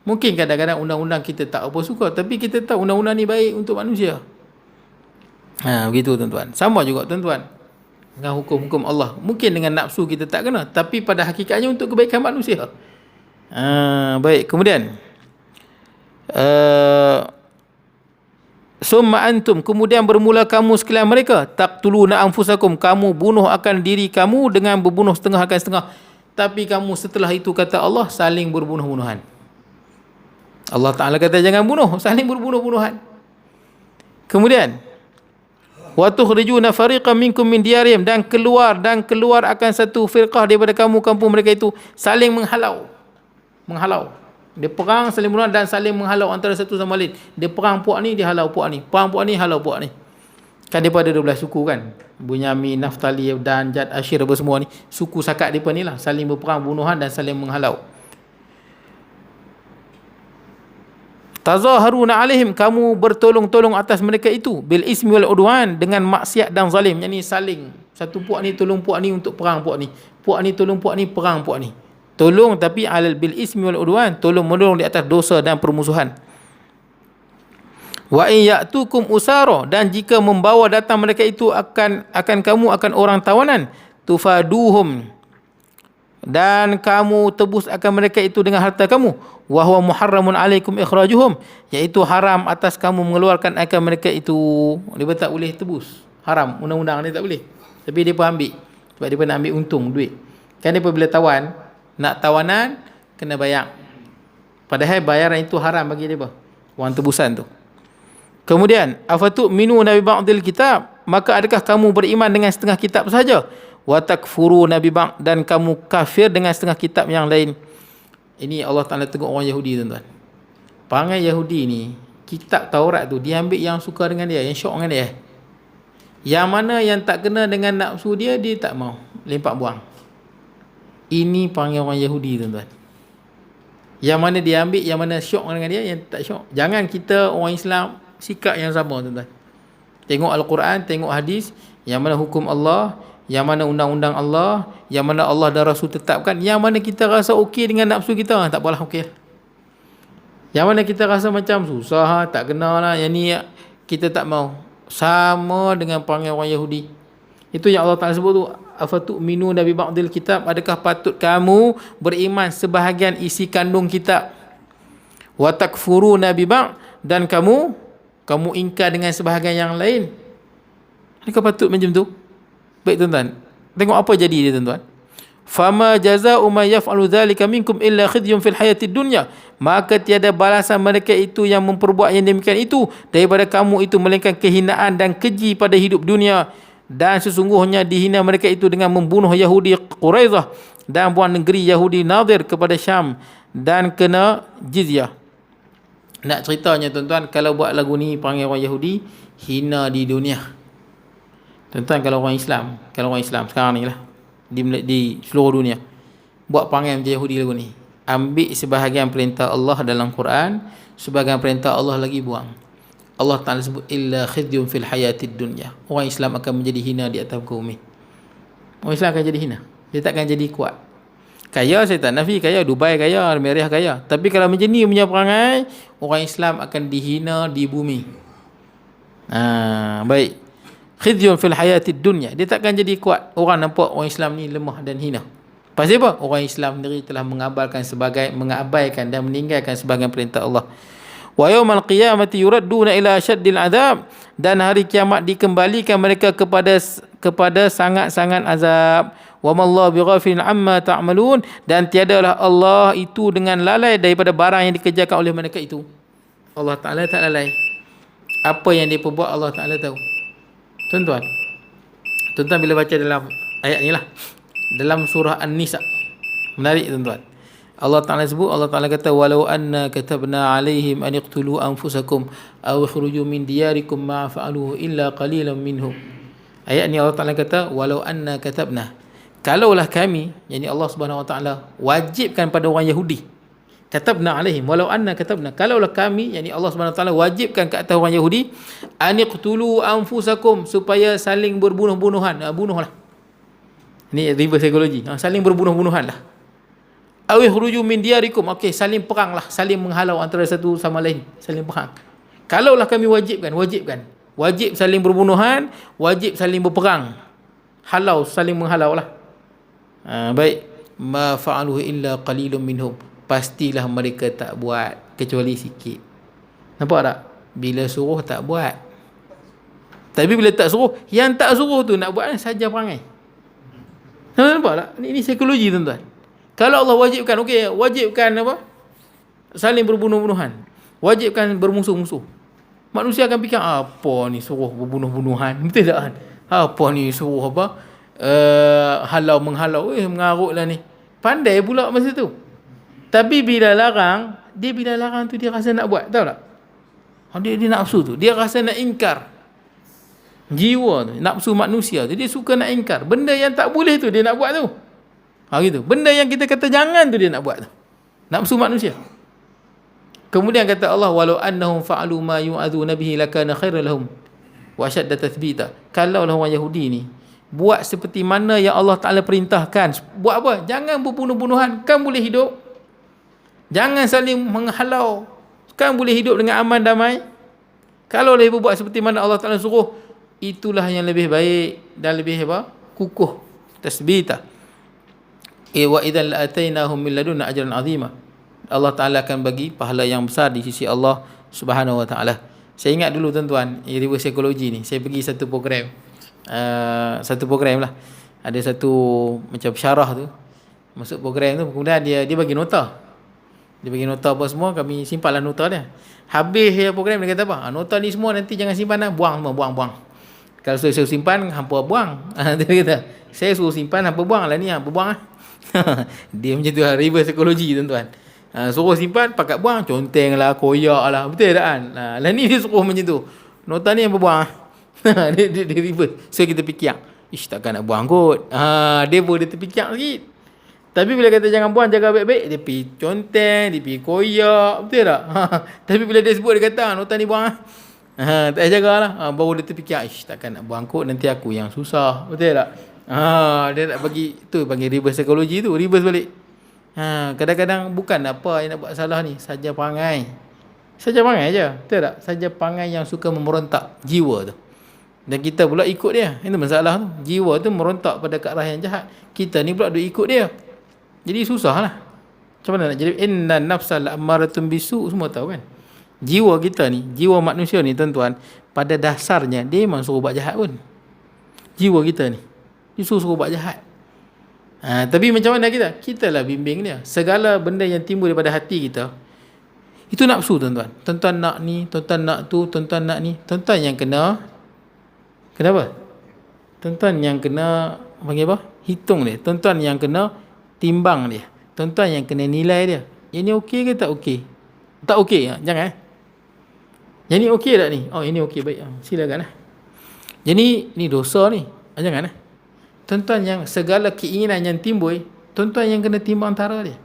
Mungkin kadang-kadang undang-undang kita tak apa suka, tapi kita tahu undang-undang ni baik untuk manusia. Begitu tuan-tuan. Sama juga tuan-tuan dengan hukum-hukum Allah. Mungkin dengan nafsu kita tak kena, tapi pada hakikatnya untuk kebaikan manusia. Baik, kemudian summa antum, kemudian bermula kamu sekalian mereka, taqtuluna anfusakum, kamu bunuh akan diri kamu dengan berbunuh setengah akan setengah. Tapi kamu setelah itu, kata Allah, saling berbunuh-bunuhan. Allah Ta'ala kata jangan bunuh, saling berbunuh-bunuhan. Kemudian wa tukhrijuna fariqan minkum min diyarihim, dan keluar akan satu firqah daripada kamu kampung mereka itu, saling menghalau. Dia perang saling bunuh dan saling menghalau antara satu sama lain. Dia perang puak ni, dia halau puak ni. Perang puak ni, halau puak ni. Kan daripada 12 suku kan, Bunyamin, Naftali, Dan, Jad, Ashir apa semua ni, suku sakat mereka ni lah, saling berperang bunuhan dan saling menghalau. Tazaharuna alaihim, kamu bertolong-tolong atas mereka itu, bil ismi wal udwan, dengan maksiat dan zalim. Yang ni saling, satu puak ni tolong puak ni untuk perang puak ni, puak ni tolong puak ni perang puak ni. Tolong tapi alal bil ismi wal udwan, tolong menolong di atas dosa dan permusuhan. Wa in ya'tukum usara, dan jika membawa datang mereka itu akan kamu akan orang tawanan, tufaduhum, dan kamu tebus akan mereka itu dengan harta kamu, wa huwa muharramun alaikum ikhrajuhum, iaitu haram atas kamu mengeluarkan akan mereka itu. Dia tak boleh tebus, haram, undang-undang ni tak boleh, tapi dia pun ambil sebab dia pun nak ambil untung duit kan. Dia pun bila tawan, nak tawanan kena bayar, padahal bayaran itu haram bagi dia, wang tebusan tu. Kemudian afatu minu nabi ba'dil kitab, maka adakah kamu beriman dengan setengah kitab saja, wa takfuru nabi ba'd, dan kamu kafir dengan setengah kitab yang lain. Ini Allah Ta'ala tegur orang Yahudi tuan-tuan. Perangai Yahudi ni, kitab Taurat tu dia ambil yang suka dengan dia, yang syok dengan dia. Yang mana yang tak kena dengan nafsu dia, dia tak mau, lempak buang. Ini perangai orang Yahudi tuan-tuan. Yang mana dia ambil, yang mana syok dengan dia, yang tak syok. Jangan kita orang Islam sikap yang sama tuan-tuan. Tengok Al-Quran, tengok hadis, yang mana hukum Allah, yang mana undang-undang Allah, yang mana Allah dan Rasul tetapkan, yang mana kita rasa okey dengan nafsu kita, tak apalah okey. Yang mana kita rasa macam susah, tak kena lah, yang ni kita tak mau. Sama dengan perangai orang Yahudi. Itu yang Allah Ta'ala sebut tu, afatu'minu nabi ba'dil kitab, adakah patut kamu beriman sebahagian isi kandung kitab, wa takfuru nabi ba'd, dan kamu ingkar dengan sebahagian yang lain. Adakah patut macam tu? Baik tuan-tuan, tengok apa jadi dia tuan-tuan. Fama jazaa'u may yaf'alu dzalika minkum illa khizyun fil hayatid dunya, maka tiada balasan mereka itu yang memperbuat yang demikian itu daripada kamu itu melainkan kehinaan dan keji pada hidup dunia. Dan sesungguhnya dihina mereka itu dengan membunuh Yahudi Quraidah dan buang negeri Yahudi Nadir kepada Syam, dan kena jizyah. Nak ceritanya tuan-tuan, kalau buat lagu ni perangai orang Yahudi, hina di dunia. Tuan-tuan, kalau orang Islam sekarang ni lah, di seluruh dunia, buat perangai macam Yahudi lagu ni, ambil sebahagian perintah Allah dalam Quran, sebahagian perintah Allah lagi buang. Allah Ta'ala sebut illa khizyun fil hayatid dunya. Orang Islam akan menjadi hina di atas muka bumi. Orang Islam akan jadi hina, dia takkan jadi kuat. Kaya saya tak nafi, kaya Dubai kaya, Amerika kaya. Tapi kalau macam ni punya perangai, orang Islam akan dihina di bumi. Baik. Khizyun fil hayatid dunya. Dia takkan jadi kuat. Orang nampak orang Islam ni lemah dan hina. Pasal apa? Orang Islam sendiri telah mengabaikan dan meninggalkan sebahagian perintah Allah. Wa yaumal qiyamati yuradduna ila asyaddil azab, dan hari kiamat dikembalikan mereka kepada sangat-sangat azab. Wa mallahu bighafilin amma ta'malun, dan tiadalah Allah itu dengan lalai daripada barang yang dikerjakan oleh mereka itu. Allah Taala tak lalai. Apa yang dia perbuat Allah Taala tahu. Tuan-tuan bila baca dalam ayat ni lah, dalam surah An-Nisa, menarik tuan-tuan. Allah Ta'ala sebut, Allah Ta'ala kata, walau anna katabna alaihim an iqtulu anfusakum aw ikhruju min diyarikum ma fa'aluhu illa qalilan minhum. Ayat ni Allah Ta'ala kata, walau anna katabna, kalaulah kami, yakni Allah Subhanahu Wa Ta'ala wajibkan pada orang Yahudi, katabna alaihim, walau anna katabna, kalaulah kami, yakni Allah Subhanahu Wa Ta'ala wajibkan ke atas orang Yahudi, an iqtulu anfusakum, supaya saling berbunuh-bunuhan, bunuhlah. Ni reverse psikologi, saling berbunuh-bunuhan lah. Awi khuruju min diyarikum, okey, saling perang lah, saling menghalau antara satu sama lain, saling perang. Kalaulah kami wajib saling berbunuhan, wajib saling berperang, halau, saling menghalau lah. Baik, ma fa'aluhu illa qalilun minhum, pastilah mereka tak buat kecuali sikit. Nampak tak? Bila suruh tak buat. Tapi bila tak suruh, yang tak suruh tu nak buat saja perangai. Nampak tak? Ini psikologi tuan-tuan. Kalau Allah wajibkan, okey, wajibkan apa? Saling berbunuh-bunuhan. Wajibkan bermusuh-musuh. Manusia akan fikir, apa ni suruh berbunuh-bunuhan? Betul tak kan? Apa ni suruh apa? Halau menghalau, mengarut lah ni. Pandai pula masa tu. Tapi bila larang tu dia rasa nak buat, tahu tak? Dia nafsu tu, dia rasa nak ingkar. Jiwa tu, nafsu manusia tu, dia suka nak ingkar. Benda yang tak boleh tu dia nak buat tu. Gitu. Benda yang kita kata jangan tu dia nak buat tu. Nafsu manusia. Kemudian kata Allah, walau annahum fa'alu ma yu'adzuna bihi lakana khairan lahum wa ashadda tathbita. Kalau orang Yahudi ni buat seperti mana yang Allah Taala perintahkan, buat apa? Jangan berbunuh-bunuhan, kan boleh hidup. Jangan saling menghalau, kan boleh hidup dengan aman damai. Kalau dia buat seperti mana Allah Taala suruh, itulah yang lebih baik dan lebih apa? Kukuh, tasbita. Wa idzal la'atainahum min ladunna ajran 'azima. Allah Taala akan bagi pahala yang besar di sisi Allah Subhanahu Wa Taala. Saya ingat dulu tuan-tuan, reverse psikologi ni, saya pergi satu program. Lah. Ada satu macam syarah tu. Masuk program tu, kemudian dia bagi nota. Dia bagi nota apa semua, kami simpanlah nota dia. Habis program dia kata apa? Nota ni semua nanti jangan simpan dah, buang semua, buang. Kalau saya suruh simpan, hampa buang. Dia kata, saya suruh simpan, hampa buang lah ni, hampa buang lah. Dia macam tu lah, reverse psikologi tuan-tuan. Suruh simpan, pakat buang, conteng lah, koyak lah, betul tak kan? Lah ni dia suruh macam tu, nota ni yang buang. dia reverse. So kita fikir, takkan nak buang kot. Dia pun dia terfikir sikit. Tapi bila kata jangan buang, jaga baik-baik, dia pergi conteng, dia pergi koyak, betul tak? Tapi bila dia sebut, dia kata nota ni buang. Tak payah jagalah. Baru dia terfikir, takkan nak buang kot, nanti aku yang susah, betul tak? Dia nak bagi tu, panggil reverse psikologi tu, reverse balik. Kadang-kadang bukan apa yang nak buat salah ni, saja perangai je, betul tak? Saja perangai yang suka memberontak jiwa tu, dan kita pula ikut dia. Itu masalah tu, jiwa tu merontak pada ke arah yang jahat, kita ni pula duk ikut dia. Jadi susah lah. Macam mana nak jadi? Inna nafsa la'ammaratun bisu, semua tahu kan? Jiwa kita ni, jiwa manusia ni tuan-tuan, pada dasarnya dia memang suruh buat jahat pun. Jiwa kita ni dia suruh buat jahat. Tapi macam mana kita lah bimbing dia. Segala benda yang timbul daripada hati kita, itu nafsu tuan-tuan. Tuan-tuan nak ni, tuan-tuan nak tu, tuan-tuan nak ni. Tuan-tuan yang kena, kenapa? Tuan-tuan yang kena, panggil apa? Hitung dia. Tuan-tuan yang kena timbang dia. Tuan-tuan yang kena nilai dia. Ini okey ke tak okey? Tak okey, jangan. Yang ni okey tak ni? Oh, ini okey, baik. Silakan lah. Jadi ni dosa ni. Jangan lah. Tuan-tuan yang segala keinginan yang timbul, tuan-tuan yang kena timbang antara dia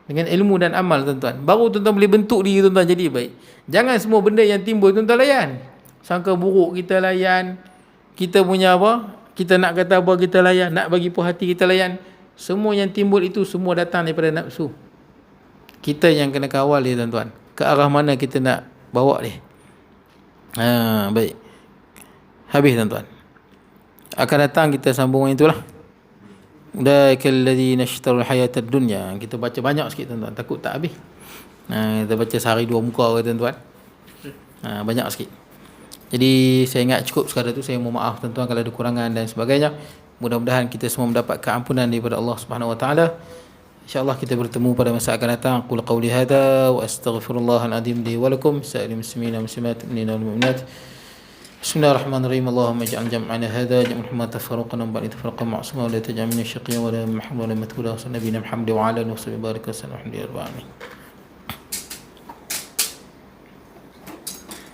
dengan ilmu dan amal tuan-tuan. Baru tuan-tuan boleh bentuk diri tuan-tuan jadi baik. Jangan semua benda yang timbul tuan-tuan layan. Sangka buruk kita layan. Kita punya apa? Kita nak kata apa kita layan. Nak bagi puas hati kita layan. Semua yang timbul itu semua datang daripada nafsu. Kita yang kena kawal dia tuan-tuan. Ke arah mana kita nak bawa dia. Baik. Habis tuan-tuan. Akan datang kita sambung itulah. Ulaikal ladzina ishtarul hayatad dunya. Kita baca banyak sikit tuan-tuan, takut tak habis. Kita baca sehari 2 muka ke tuan-tuan. Banyak sikit. Jadi saya ingat cukup sekadar tu. Saya mohon maaf tuan-tuan kalau ada kurangan dan sebagainya. Mudah-mudahan kita semua mendapat keampunan daripada Allah Subhanahu wa taala. InsyaAllah kita bertemu pada masa akan datang. Qul qawli hadha wa astaghfirullahal azim li wa lakum sa'ilil muslimina muslimat mu'minina wal mu'minat. Bismillahirrahmanirrahim. Allahumma ij'al jam'ana hadha jam'an tafarraqan wa ba'da tafarraqan ma'suma wa la taj'al minna shaqiyyan wa la mahmudan wa la matbuda wa sallallahu nabiyina Muhammad wa ala alihi wa sahbihi wa sallam. Alhamdulillah.